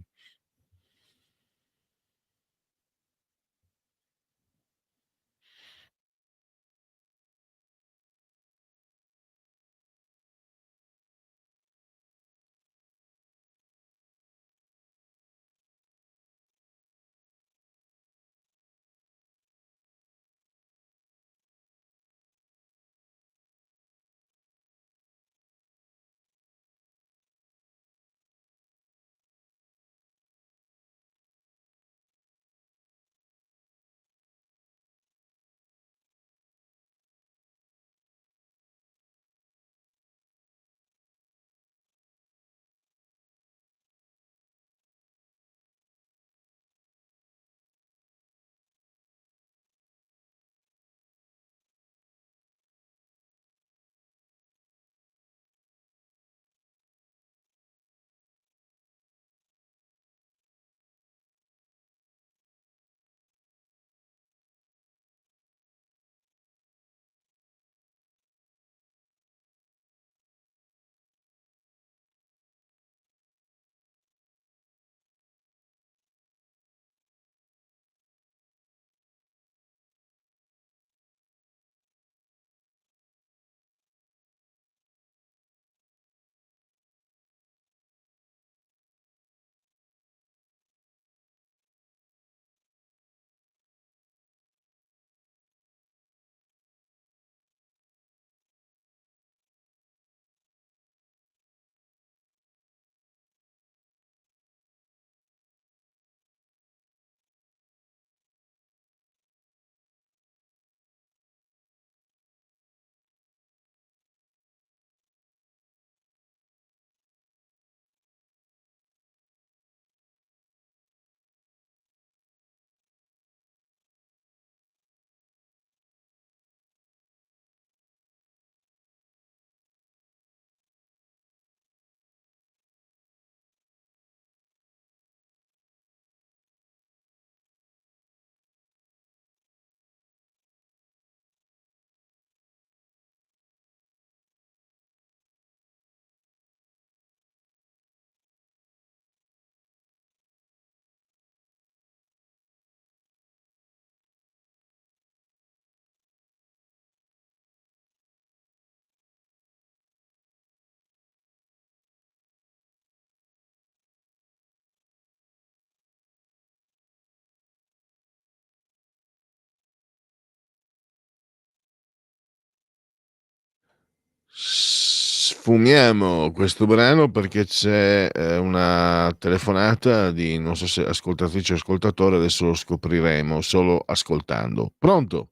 Sfumiamo questo brano perché c'è una telefonata di, non so se ascoltatrice o ascoltatore, adesso lo scopriremo solo ascoltando. Pronto?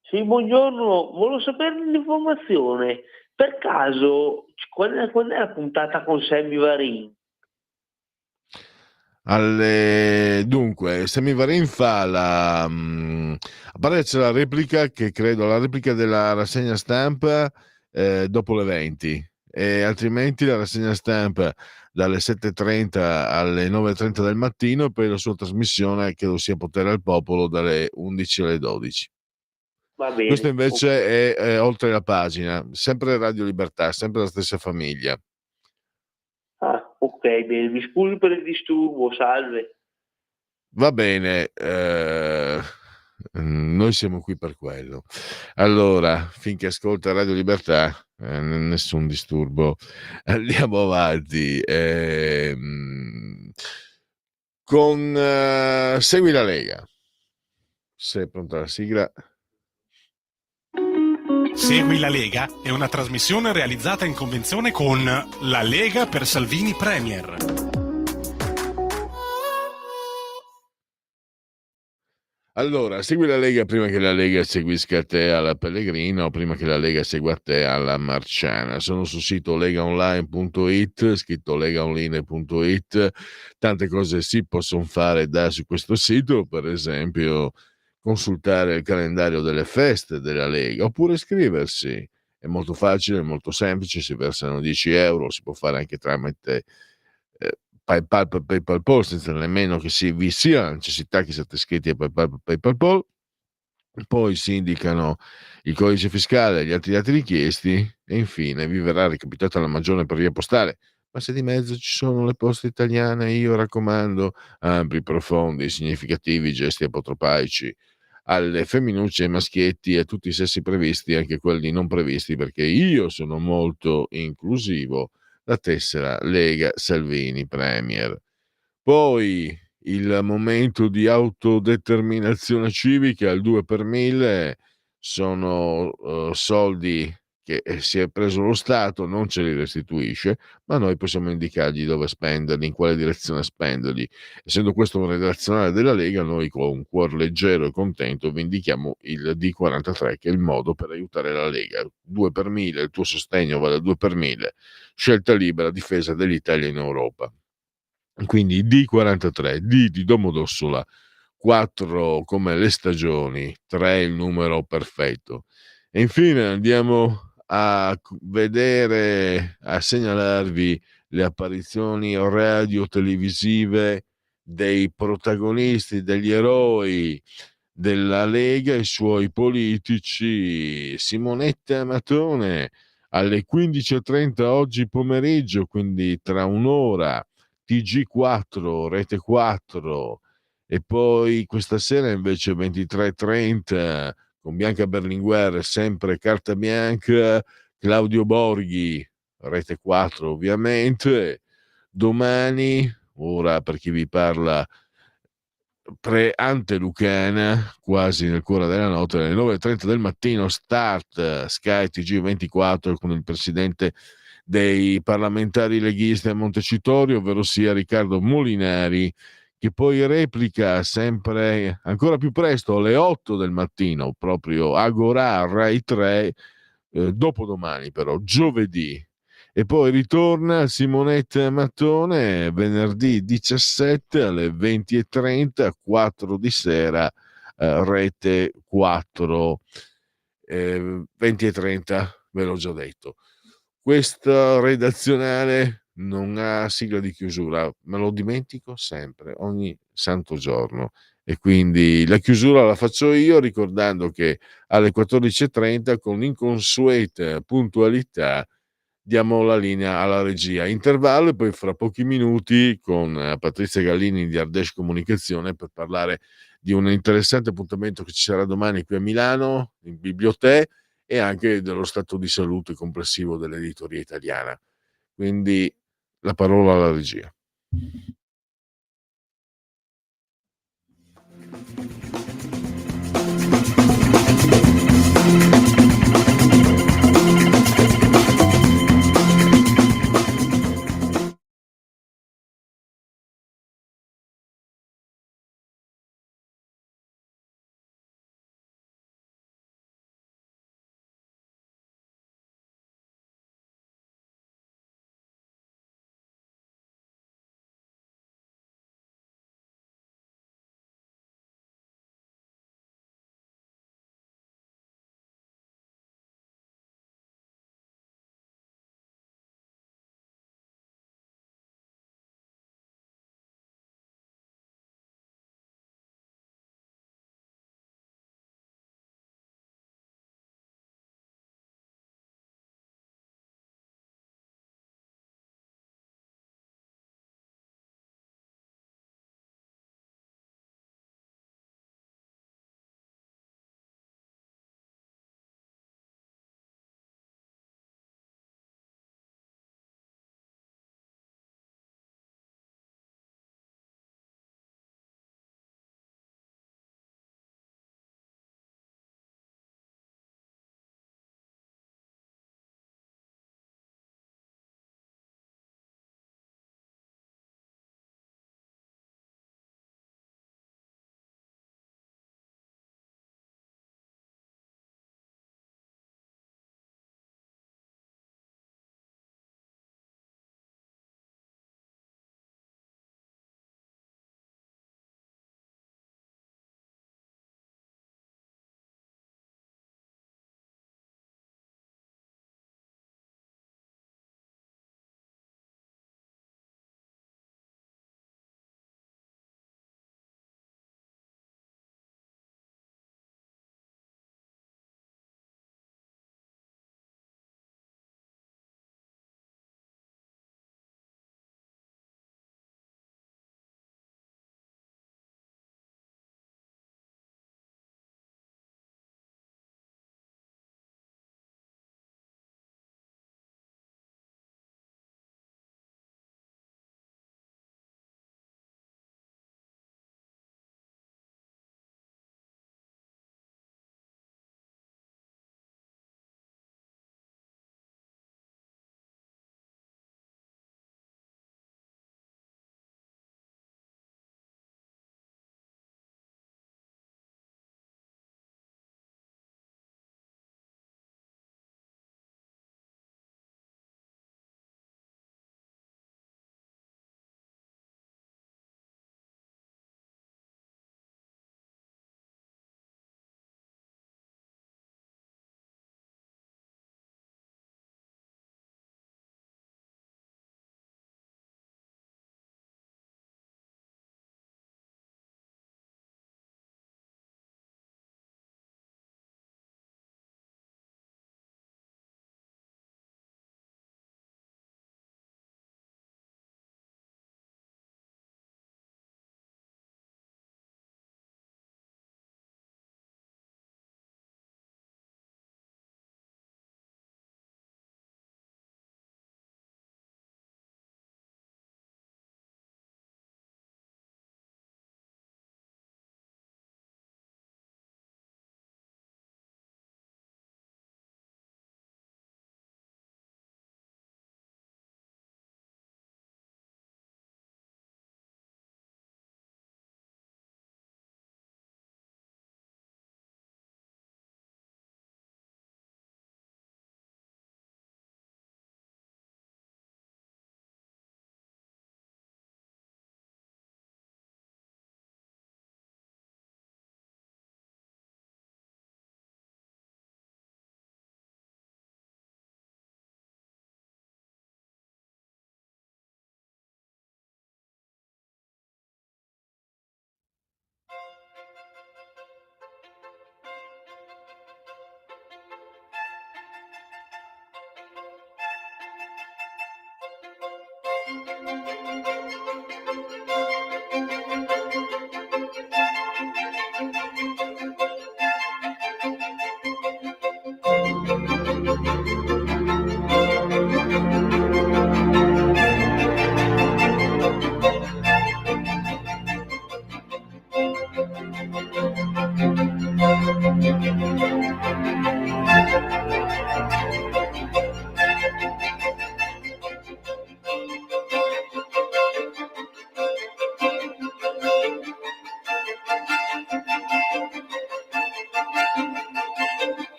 Sì, buongiorno, volevo sapere l'informazione. Per caso, quando è la puntata con Sammy Varin? Dunque, Sammy Varin fa a parte c'è la replica, che credo la replica della rassegna stampa dopo le 20, e altrimenti la rassegna stampa dalle 7:30 alle 9:30 del mattino, e poi la sua trasmissione credo sia Potere al Popolo dalle 11 alle 12. Va bene. Questo invece è oltre la pagina, sempre Radio Libertà, sempre la stessa famiglia. Ah, ok, bene, mi scusi per il disturbo, salve. Va bene, noi siamo qui per quello. Allora, finché ascolta Radio Libertà, nessun disturbo. Andiamo avanti. Con Segui la Lega. Se è pronta la sigla. Segui la Lega è una trasmissione realizzata in convenzione con La Lega per Salvini Premier. Allora, segui la Lega prima che la Lega seguisca te alla Pellegrina, o prima che la Lega segua te alla Marciana. Sono sul sito legaonline.it, scritto legaonline.it. Tante cose si possono fare su questo sito, per esempio consultare il calendario delle feste della Lega, oppure iscriversi. È molto facile, è molto semplice, si versano 10 euro, si può fare anche tramite PayPal per PayPal, senza nemmeno che vi sia la necessità che siate iscritti a PayPal per PayPal. Poi si indicano il codice fiscale e gli altri dati richiesti, e infine vi verrà recapitata la maggiore per via postale. Ma se di mezzo ci sono le poste italiane, io raccomando ampi, profondi, significativi gesti apotropaici alle femminucce, ai maschietti e a tutti i sessi previsti, anche quelli non previsti, perché io sono molto inclusivo. La tessera Lega Salvini Premier. Poi il momento di autodeterminazione civica, il 2 per 1000, sono soldi che si è preso lo Stato, non ce li restituisce, ma noi possiamo indicargli dove spenderli, in quale direzione spenderli. Essendo questo un redazionale della Lega, noi con un cuore leggero e contento vi indichiamo il D43, che è il modo per aiutare la Lega. 2 per 1000, il tuo sostegno vale 2 per 1000, scelta libera, difesa dell'Italia in Europa. Quindi D43, D di Domodossola, 4 come le stagioni, 3 il numero perfetto. E infine andiamo a vedere, a segnalarvi le apparizioni radio-televisive dei protagonisti, degli eroi della Lega, i suoi politici. Simonetta Matone alle 15:30 oggi pomeriggio, quindi tra un'ora, TG4, Rete 4, e poi questa sera invece 23:30 con Bianca Berlinguer, sempre carta bianca, Claudio Borghi, Rete 4 ovviamente. Domani, ora per chi vi parla, pre-antelucana, quasi nel cuore della notte, alle 9:30 del mattino, start Sky TG24 con il presidente dei parlamentari leghisti a Montecitorio, ovvero sia Riccardo Molinari, che poi replica sempre ancora più presto alle 8 del mattino, proprio Agorà Rai 3, dopodomani però, giovedì. E poi ritorna Simonetta Mattone venerdì 17 alle 20:30, 4 di sera, Rete 4, 20:30, ve l'ho già detto. Questa redazionale non ha sigla di chiusura, me lo dimentico sempre, ogni santo giorno, e quindi la chiusura la faccio io, ricordando che alle 14:30 con l'inconsueta puntualità diamo la linea alla regia. Intervallo, e poi fra pochi minuti con Patrizia Gallini di Ardèche Comunicazione per parlare di un interessante appuntamento che ci sarà domani qui a Milano, in biblioteca, e anche dello stato di salute complessivo dell'editoria italiana. Quindi la parola alla regia.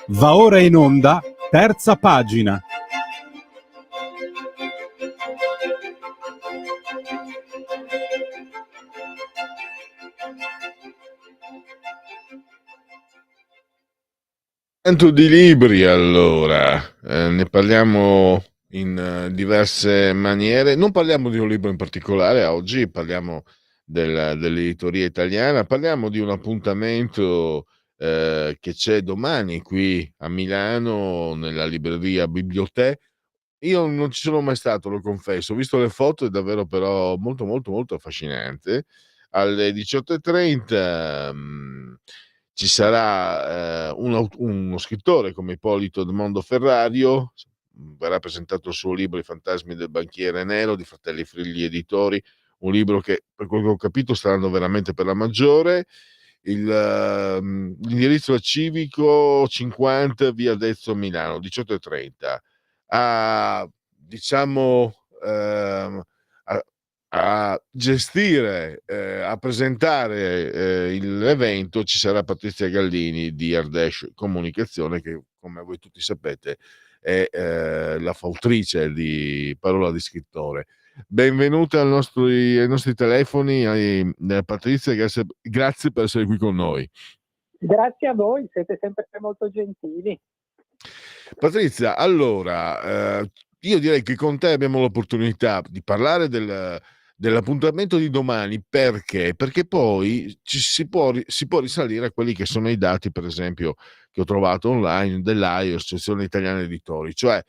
Va ora in onda, terza pagina. Tanto di libri, allora, ne parliamo in diverse maniere. Non parliamo di un libro in particolare oggi, parliamo dell'editoria italiana, parliamo di un appuntamento che c'è domani qui a Milano nella libreria Bibliothè. Io non ci sono mai stato, lo confesso, ho visto le foto, è davvero però molto molto molto affascinante. Alle 18:30 ci sarà uno scrittore come Ippolito Edmondo Ferrario, verrà presentato il suo libro I fantasmi del banchiere nero di Fratelli Frigli Editori, un libro che per quello che ho capito sta andando veramente per la maggiore. L'indirizzo è Civico 50 via Dezzo Milano, 18:30. Diciamo a gestire, a presentare l'evento ci sarà Patrizia Gallini di Ardèche Comunicazione, che come voi tutti sapete è la fautrice di Parola di Scrittore. Benvenuta ai nostri telefoni, Patrizia, grazie per essere qui con noi. Grazie a voi, siete sempre molto gentili. Patrizia, allora, io direi che con te abbiamo l'opportunità di parlare dell'appuntamento di domani. Perché? Perché poi si può risalire a quelli che sono i dati, per esempio, che ho trovato online dell'AIOS, Associazione Italiana Editori, cioè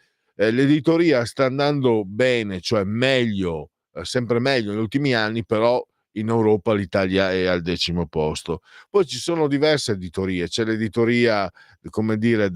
l'editoria sta andando bene, cioè meglio, sempre meglio negli ultimi anni, però in Europa l'Italia è al 10° posto. Poi ci sono diverse editorie, c'è l'editoria, come dire,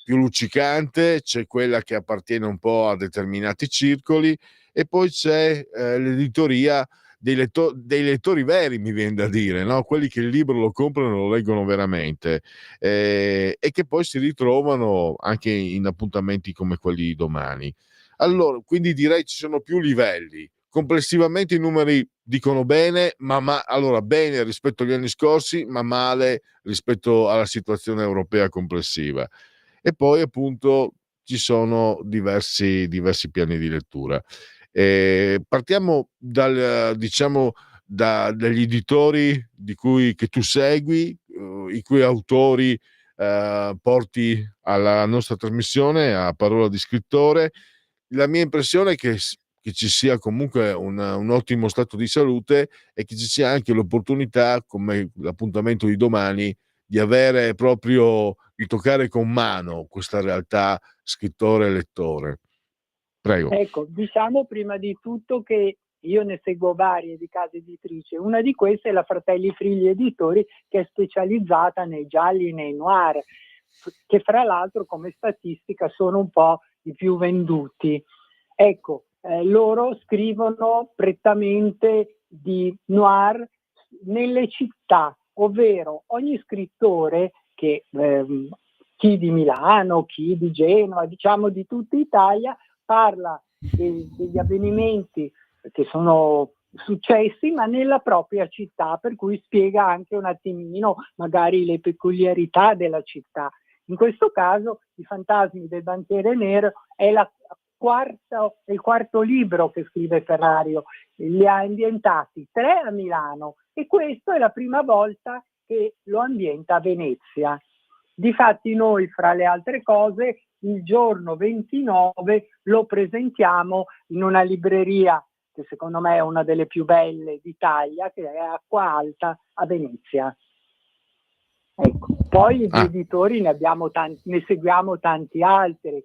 più luccicante, c'è quella che appartiene un po' a determinati circoli, e poi c'è l'editoria dei lettori veri, mi viene da dire, no? Quelli che il libro lo comprano e lo leggono veramente, e che poi si ritrovano anche in appuntamenti come quelli di domani. Allora, quindi direi ci sono più livelli. Complessivamente i numeri dicono bene, allora bene rispetto agli anni scorsi, ma male rispetto alla situazione europea complessiva. E poi appunto ci sono diversi piani di lettura. Partiamo dagli editori che tu segui, i cui autori porti alla nostra trasmissione, a Parola di Scrittore. La mia impressione è che ci sia comunque un ottimo stato di salute, e che ci sia anche l'opportunità, come l'appuntamento di domani, di avere proprio, di toccare con mano questa realtà scrittore e lettore. Prego. Ecco, diciamo prima di tutto che io ne seguo varie di case editrici. Una di queste è la Fratelli Frigli Editori, che è specializzata nei gialli e nei noir, che fra l'altro come statistica sono un po' i più venduti. Ecco, loro scrivono prettamente di noir nelle città, ovvero ogni scrittore che chi di Milano, chi di Genova, diciamo di tutta Italia, parla degli avvenimenti che sono successi, ma nella propria città, per cui spiega anche un attimino magari le peculiarità della città. In questo caso I fantasmi del banchiere nero è il quarto libro che scrive Ferrario, li ha ambientati 3 a Milano, e questa è la prima volta che lo ambienta a Venezia. Difatti noi, fra le altre cose, il giorno 29 lo presentiamo in una libreria che secondo me è una delle più belle d'Italia, che è Acqua Alta a Venezia. Ecco. Poi di editori ne seguiamo tanti altri.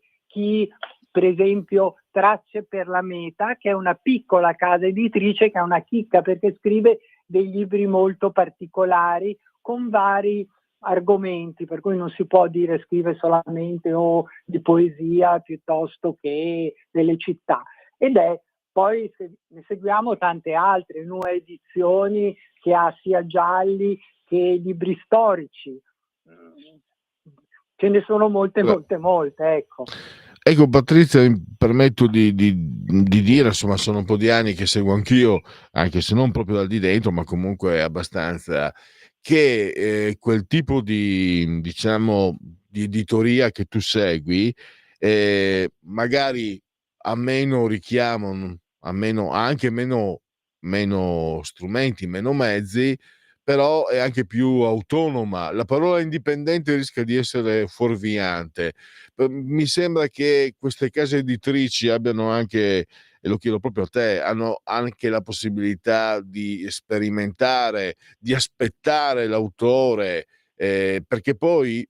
Per esempio Tracce per la Meta, che è una piccola casa editrice che è una chicca perché scrive dei libri molto particolari con vari argomenti, per cui non si può dire scrive solamente di poesia piuttosto che delle città. Poi ne seguiamo tante altre, Nuove Edizioni, che ha sia gialli che libri storici. Ce ne sono molte, ecco. Ecco, Patrizia, mi permetto di dire, insomma, sono un po' di anni che seguo anch'io, anche se non proprio dal di dentro, ma comunque abbastanza, che quel tipo di, diciamo, di editoria che tu segui, magari ha meno richiamo, ha anche meno strumenti, meno mezzi, però è anche più autonoma. La parola indipendente rischia di essere fuorviante. Mi sembra che queste case editrici abbiano anche, e lo chiedo proprio a te, hanno anche la possibilità di sperimentare, di aspettare l'autore, perché poi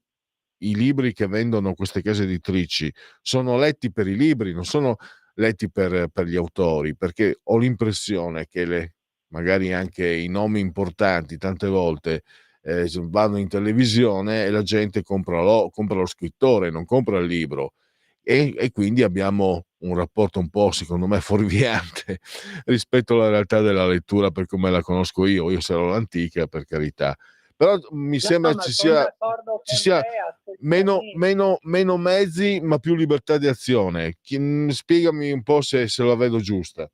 i libri che vendono queste case editrici sono letti per i libri, non sono letti per gli autori, perché ho l'impressione che magari anche i nomi importanti tante volte vanno in televisione e la gente compra lo scrittore, non compra il libro. E quindi abbiamo un rapporto un po', secondo me, fuorviante rispetto alla realtà della lettura per come la conosco io sarò l'antica, per carità. Però mi sembra ci sia meno mezzi, ma più libertà di azione. Spiegami un po' se la vedo giusta.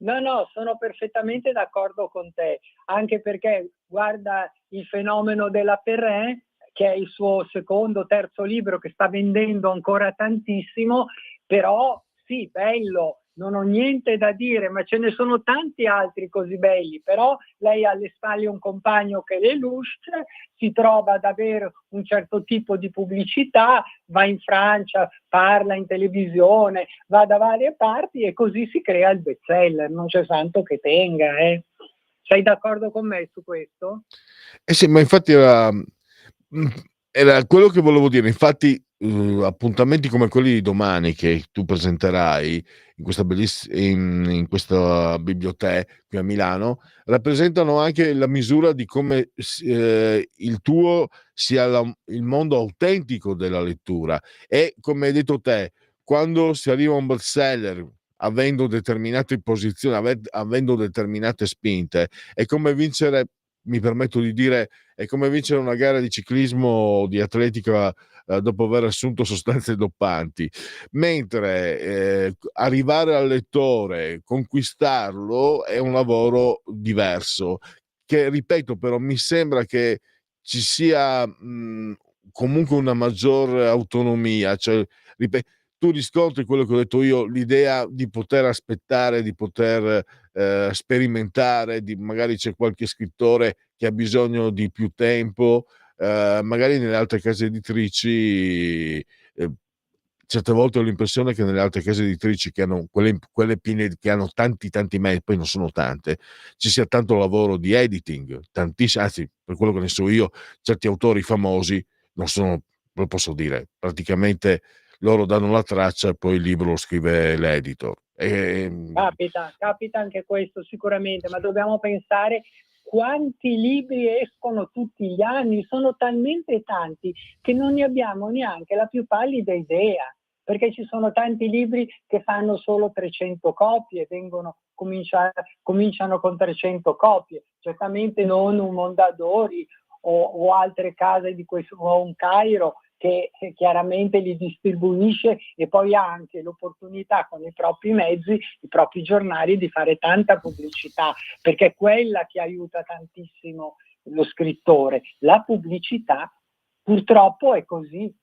No, sono perfettamente d'accordo con te, anche perché guarda il fenomeno della Perrin, che è il suo secondo, terzo libro che sta vendendo ancora tantissimo, però sì, bello, non ho niente da dire, ma ce ne sono tanti altri così belli, però lei ha alle spalle un compagno che le lustre, si trova ad avere un certo tipo di pubblicità, va in Francia, parla in televisione, va da varie parti e così si crea il bestseller, non c'è santo che tenga. Sei d'accordo con me su questo? Sì, ma infatti era quello che volevo dire. Infatti, appuntamenti come quelli di domani che tu presenterai in questa biblioteca qui a Milano, rappresentano anche la misura di come il tuo sia il mondo autentico della lettura. E come hai detto te, quando si arriva a un bestseller, avendo determinate posizioni, avendo determinate spinte, è come vincere, mi permetto di dire, è come vincere una gara di ciclismo o di atletica dopo aver assunto sostanze doppanti, mentre arrivare al lettore, conquistarlo è un lavoro diverso, che ripeto, però mi sembra che ci sia comunque una maggior autonomia, cioè tu riscontri quello che ho detto io, l'idea di poter aspettare, di poter sperimentare, magari c'è qualche scrittore che ha bisogno di più tempo, magari nelle altre case editrici, certe volte ho l'impressione che nelle altre case editrici che hanno quelle piene, che hanno tanti mezzi, poi non sono tante, ci sia tanto lavoro di editing, tantissimo, anzi, per quello che ne so io, certi autori famosi non sono, lo posso dire, praticamente loro danno la traccia e poi il libro lo scrive l'editor. Capita anche questo sicuramente, ma dobbiamo pensare quanti libri escono tutti gli anni, sono talmente tanti che non ne abbiamo neanche la più pallida idea, perché ci sono tanti libri che fanno solo 300 copie, cominciano con 300 copie, certamente non un Mondadori o altre case di questo, o un Cairo, che chiaramente li distribuisce e poi ha anche l'opportunità con i propri mezzi, i propri giornali, di fare tanta pubblicità, perché è quella che aiuta tantissimo lo scrittore. La pubblicità purtroppo è così.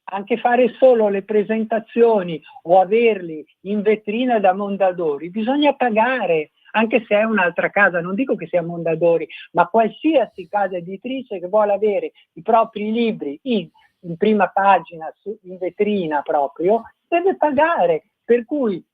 Anche fare solo le presentazioni o averli in vetrina da Mondadori bisogna pagare, anche se è un'altra casa, non dico che sia Mondadori, ma qualsiasi casa editrice che vuole avere i propri libri in prima pagina, in vetrina proprio, deve pagare. Per cui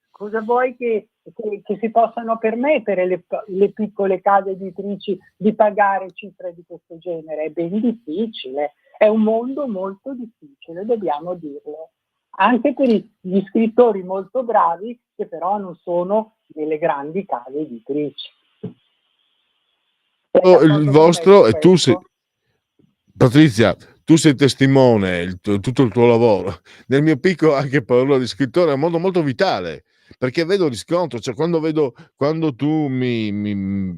cosa vuoi che che si possano permettere le piccole case editrici di pagare cifre di questo genere. È ben difficile, è un mondo molto difficile, dobbiamo dirlo. Anche per gli scrittori molto bravi che però non sono delle grandi case editrici. Il vostro, e tu sei, Patrizia, tu sei testimone, tutto il tuo lavoro. Nel mio piccolo anche parlo di scrittore, è un mondo molto vitale, perché vedo riscontro, cioè quando tu mi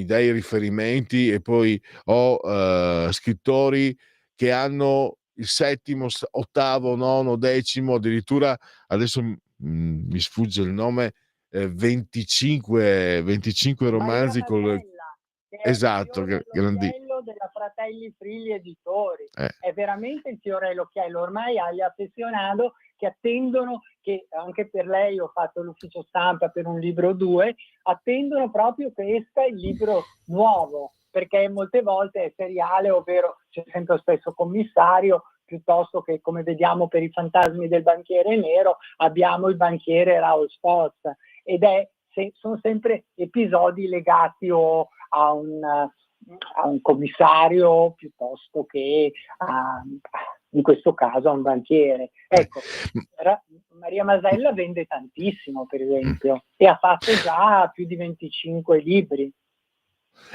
dai riferimenti e poi ho scrittori che hanno il settimo, ottavo, nono, decimo, addirittura adesso mi sfugge il nome, 25 romanzi con esatto, L'occhiello della Fratelli Frilli Editori, è veramente il fiore all'occhiello, ormai agli affezionato che attendono, che anche per lei ho fatto l'ufficio stampa per un libro 2, attendono proprio che esca il libro nuovo, perché molte volte è seriale, ovvero c'è sempre lo stesso commissario, piuttosto che, come vediamo per i fantasmi del banchiere nero, abbiamo il banchiere Raoul Spoz, ed sono sempre episodi legati a un commissario piuttosto che in questo caso a un banchiere. Ecco, Maria Masella vende tantissimo, per esempio, e ha fatto già più di 25 libri.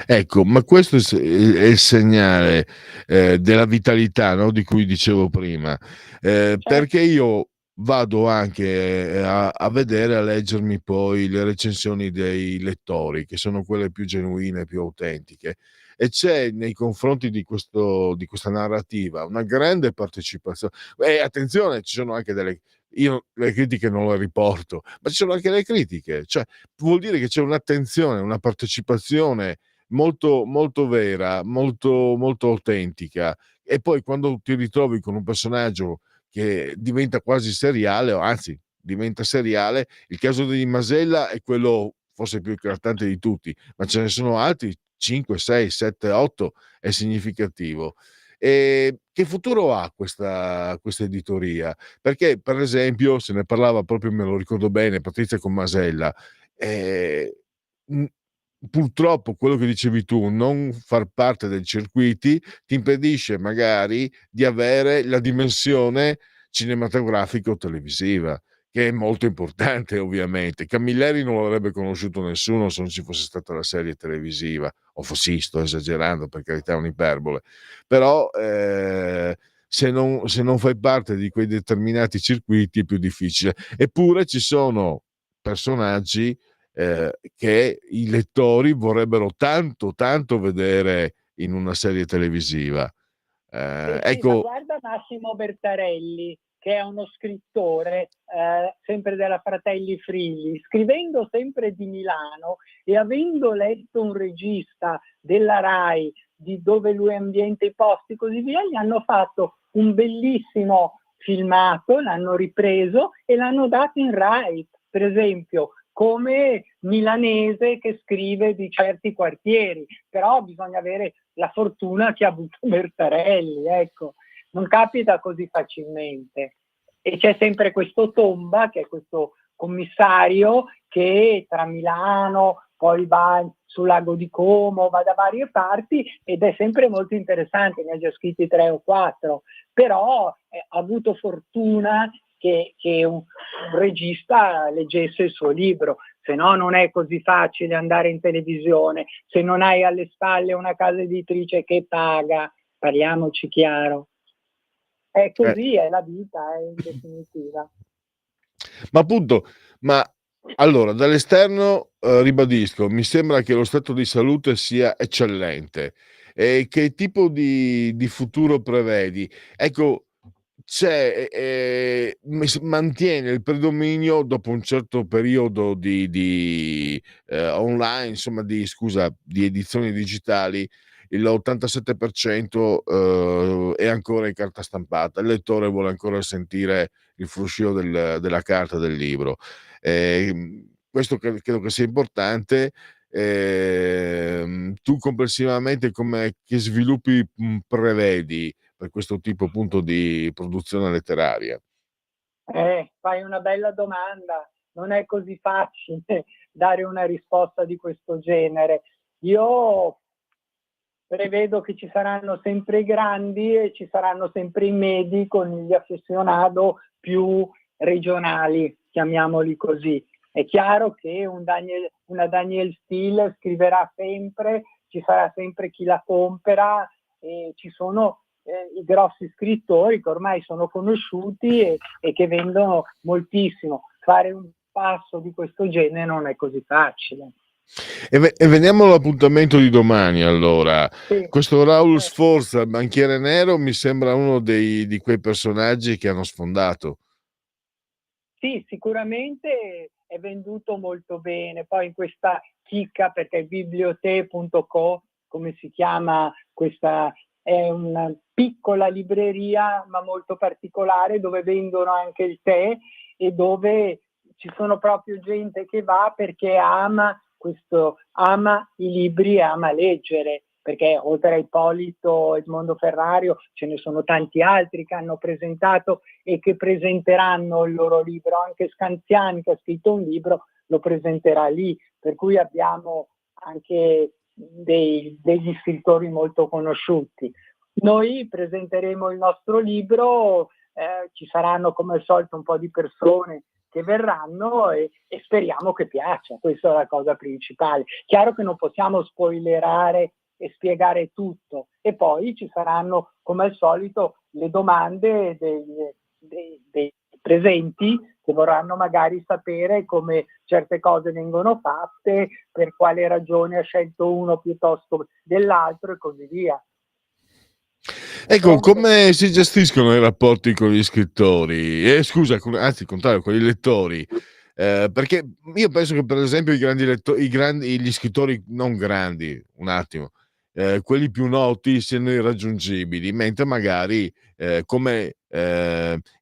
Ecco, ma questo è il segnale della vitalità, no? Di cui dicevo prima, perché io vado anche a vedere, a leggermi poi le recensioni dei lettori, che sono quelle più genuine, più autentiche, e c'è nei confronti di questa narrativa una grande partecipazione. Attenzione, ci sono anche io le critiche non le riporto, ma ci sono anche le critiche, cioè vuol dire che c'è un'attenzione, una partecipazione molto, molto vera, molto, molto autentica. E poi quando ti ritrovi con un personaggio che diventa quasi seriale, o anzi diventa seriale, il caso di Masella è quello forse più eclatante di tutti, ma ce ne sono altri 5, 6, 7, 8, è significativo. E che futuro ha questa editoria? Perché, per esempio, se ne parlava proprio, me lo ricordo bene, Patrizia con Masella, purtroppo quello che dicevi tu, non far parte dei circuiti ti impedisce magari di avere la dimensione cinematografica o televisiva, che è molto importante ovviamente. Camilleri non l'avrebbe conosciuto nessuno se non ci fosse stata la serie televisiva, o fossi, sto esagerando, per carità, è un'iperbole, però se non fai parte di quei determinati circuiti è più difficile. Eppure ci sono personaggi che i lettori vorrebbero tanto, tanto vedere in una serie televisiva. Ecco, guarda Massimo Bertarelli, che è uno scrittore sempre della Fratelli Frilli, scrivendo sempre di Milano e avendo letto un regista della Rai di dove lui ambienta i posti e così via, gli hanno fatto un bellissimo filmato, l'hanno ripreso e l'hanno dato in Rai, per esempio, come milanese che scrive di certi quartieri, però bisogna avere la fortuna che ha avuto Bertarelli, ecco, non capita così facilmente. E c'è sempre questo Tomba, che è questo commissario che tra Milano, poi va sul lago di Como, va da varie parti ed è sempre molto interessante, ne ha già scritti 3 o 4, però ha avuto fortuna che un regista leggesse il suo libro, se no non è così facile andare in televisione, se non hai alle spalle una casa editrice che paga, parliamoci chiaro. È così, è la vita, è in definitiva. Ma appunto, allora, dall'esterno ribadisco, mi sembra che lo stato di salute sia eccellente. E che tipo di futuro prevedi? Ecco, mantiene il predominio dopo un certo periodo di online, insomma, di edizioni digitali. L'87% è ancora in carta stampata, il lettore vuole ancora sentire il fruscio della carta del libro. Questo credo che sia importante. Tu complessivamente che sviluppi prevedi per questo tipo appunto di produzione letteraria? Fai una bella domanda. non è così facile dare una risposta di questo genere. Io prevedo che ci saranno sempre i grandi e ci saranno sempre i medi con gli affezionato più regionali, chiamiamoli così. È chiaro che una Danielle Steele scriverà sempre, ci sarà sempre chi la compra, e ci sono i grossi scrittori che ormai sono conosciuti e che vendono moltissimo. Fare un passo di questo genere non è così facile. E veniamo all'appuntamento di domani, allora. Sì. Questo Raul Sforza, banchiere nero, mi sembra uno di quei personaggi che hanno sfondato. Sì, sicuramente è venduto molto bene. Poi in questa chicca, perché bibliote.co, come si chiama, questa è una piccola libreria ma molto particolare, dove vendono anche il tè e dove ci sono proprio gente che va perché ama i libri e ama leggere, perché oltre a Ippolito Edmondo Ferrario ce ne sono tanti altri che hanno presentato e che presenteranno il loro libro. Anche Scanziani, che ha scritto un libro, lo presenterà lì, per cui abbiamo anche degli scrittori molto conosciuti. Noi presenteremo il nostro libro, ci saranno come al solito un po' di persone che verranno e speriamo che piaccia. Questa è la cosa principale. Chiaro che non possiamo spoilerare e spiegare tutto, e poi ci saranno come al solito le domande dei presenti, che vorranno magari sapere come certe cose vengono fatte, per quale ragione ha scelto uno piuttosto dell'altro e così via. Ecco, come si gestiscono i rapporti con gli scrittori? Anzi, il contrario, con i lettori. Perché io penso che, per esempio, gli scrittori non grandi, un attimo, quelli più noti siano irraggiungibili, mentre magari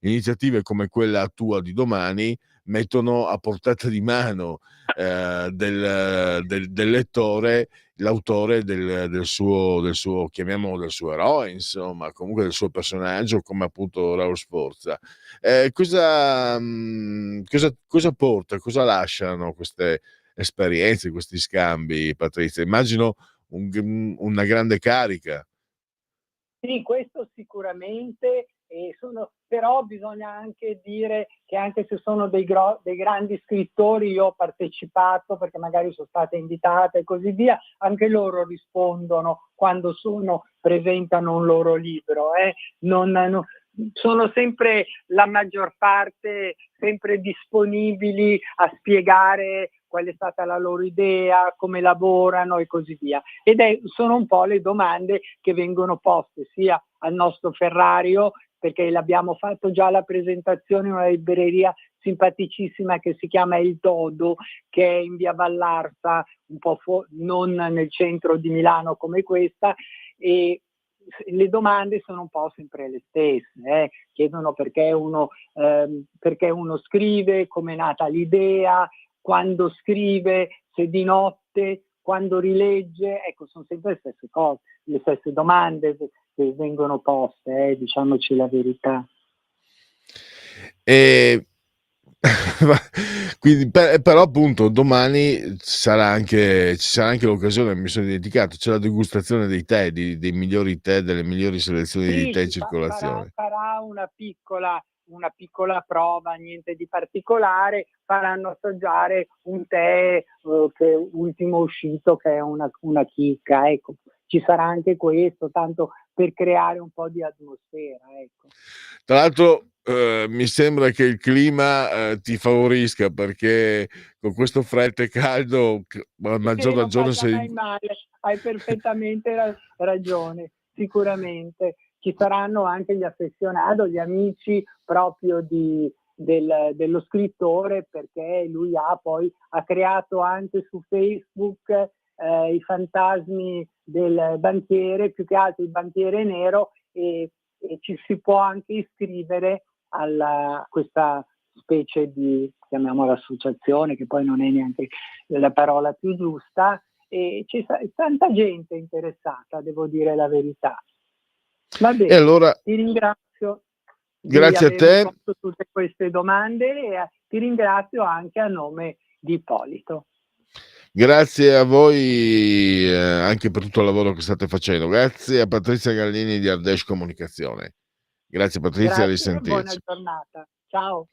iniziative come quella tua di domani mettono a portata di mano del lettore l'autore del suo, chiamiamolo, del suo eroe, insomma, comunque del suo personaggio, come appunto Raul Sforza. Cosa porta, cosa lasciano queste esperienze, questi scambi, Patrizia? Immagino una grande carica. Sì, questo sicuramente, però bisogna anche dire che anche se sono dei grandi scrittori, io ho partecipato perché magari sono stata invitata e così via, anche loro rispondono quando presentano un loro libro. Sono sempre, la maggior parte, sempre disponibili a spiegare qual è stata la loro idea, come lavorano e così via. Sono un po' le domande che vengono poste sia al nostro Ferrario, perché l'abbiamo fatto già la presentazione in una libreria simpaticissima che si chiama Il Dodo, che è in via Vallarta, un po' non nel centro di Milano come questa, e le domande sono un po' sempre le stesse, chiedono perché uno scrive, come è nata l'idea, quando scrive, se di notte, quando rilegge. Ecco, sono sempre le stesse cose, le stesse domande che vengono poste, diciamoci la verità. Quindi, però appunto domani ci sarà anche l'occasione, mi sono dimenticato, c'è la degustazione dei tè, dei migliori tè, delle migliori selezioni di tè in circolazione. Farà una piccola prova, niente di particolare. Faranno assaggiare un tè che è ultimo uscito, che è una chicca, ecco. Ci sarà anche questo, tanto per creare un po' di atmosfera, ecco. Tra l'altro mi sembra che il clima ti favorisca, perché con questo freddo e caldo, a maggior ragione mai male. Hai perfettamente ragione, sicuramente. Ci saranno anche gli affezionati, gli amici proprio dello scrittore, perché lui ha creato anche su Facebook i fantasmi del banchiere, più che altro il banchiere nero, e ci si può anche iscrivere a questa specie di, chiamiamola, associazione, che poi non è neanche la parola più giusta, e c'è tanta gente interessata, devo dire la verità. Va bene, e allora, ti ringrazio. Grazie a te. Tutte queste domande, e Ti ringrazio anche a nome di Ippolito. Grazie a voi anche per tutto il lavoro che state facendo. Grazie a Patrizia Gallini di Ardèche Comunicazione. Grazie Patrizia, a Grazie, buona risentirci. giornata. Ciao.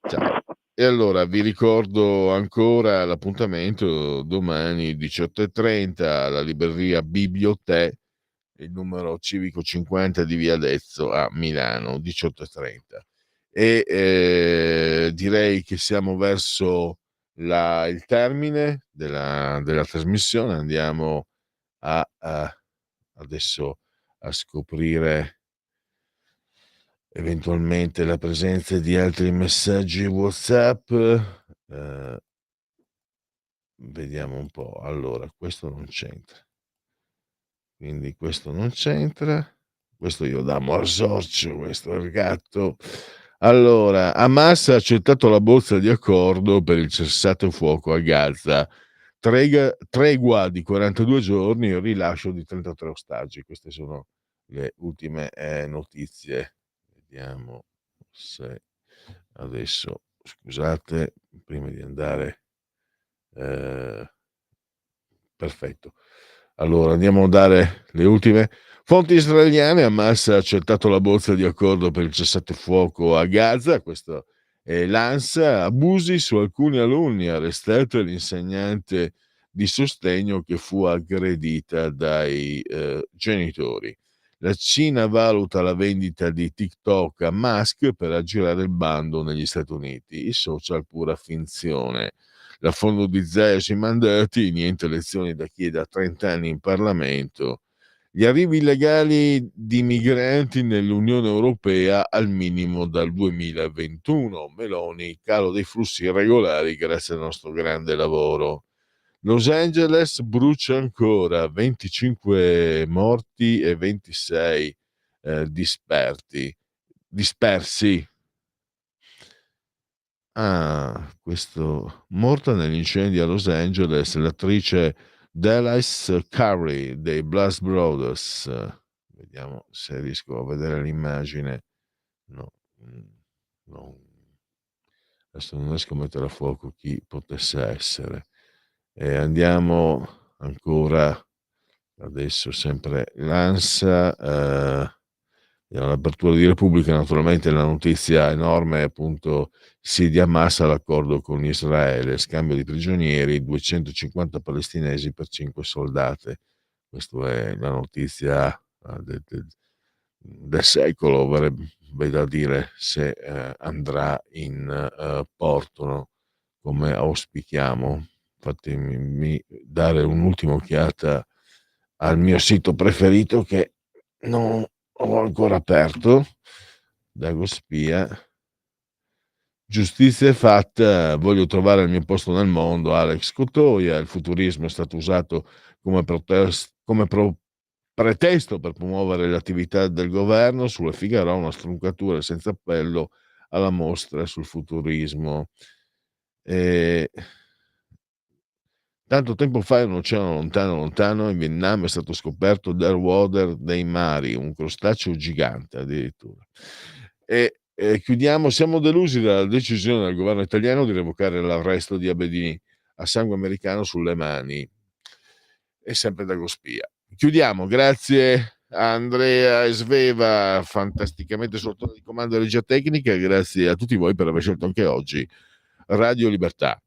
Ciao. E allora vi ricordo ancora l'appuntamento domani 18:30 alla libreria Bibliothè, il numero civico 50 di Via Dezzo a Milano, 18:30. E direi che siamo verso il termine della trasmissione. Andiamo adesso a scoprire eventualmente la presenza di altri messaggi WhatsApp. Vediamo un po'. Allora, questo non c'entra. Quindi questo non c'entra. Questo io da morsorcio, questo è il gatto. Allora, Hamas ha accettato la bozza di accordo per il cessate il fuoco a Gaza. Tregua di 42 giorni e rilascio di 33 ostaggi. Queste sono le ultime notizie. Vediamo se adesso, scusate, prima di andare, perfetto. Allora andiamo a dare le ultime fonti israeliane. Hamas ha accettato la bozza di accordo per il cessate il fuoco a Gaza. Questo è l'ANSA. Abusi su alcuni alunni, arrestato l'insegnante di sostegno che fu aggredita dai genitori. La Cina valuta la vendita di TikTok a Musk per aggirare il bando negli Stati Uniti. I social pura finzione. L'affondo di Zaia sui mandati, niente elezioni da chi è da 30 anni in Parlamento. Gli arrivi illegali di migranti nell'Unione Europea al minimo dal 2021. Meloni, calo dei flussi irregolari grazie al nostro grande lavoro. Los Angeles brucia ancora, 25 morti e 26 dispersi. Questo morta nell'incendio a Los Angeles l'attrice Dallas Curry dei Blues Brothers. Vediamo se riesco a vedere l'immagine. No. Adesso non riesco a mettere a fuoco chi potesse essere. E andiamo ancora adesso sempre l'ANSA. L'apertura di Repubblica, naturalmente la notizia enorme appunto sì di Hamas all'accordo con Israele, scambio di prigionieri, 250 palestinesi per 5 soldate. Questa è la notizia del secolo, verrebbe da dire, se andrà in porto, no? Come auspichiamo. Fatemi dare un'ultima occhiata al mio sito preferito che non ho ancora aperto, Dagospia. Giustizia è fatta, voglio trovare il mio posto nel mondo, Alex Cotoia. Il futurismo è stato usato come pretesto per promuovere le attività del governo. Sulle Figaro una stroncatura senza appello alla mostra sul futurismo. Tanto tempo fa in un oceano lontano in Vietnam è stato scoperto l'Airwater dei mari, un crostaceo gigante addirittura. E chiudiamo, siamo delusi dalla decisione del governo italiano di revocare l'arresto di Abedini, a sangue americano sulle mani. È sempre Dagospia. Chiudiamo, grazie a Andrea e Sveva, fantasticamente sul tono di comando e regia tecnica, grazie a tutti voi per aver scelto anche oggi Radio Libertà.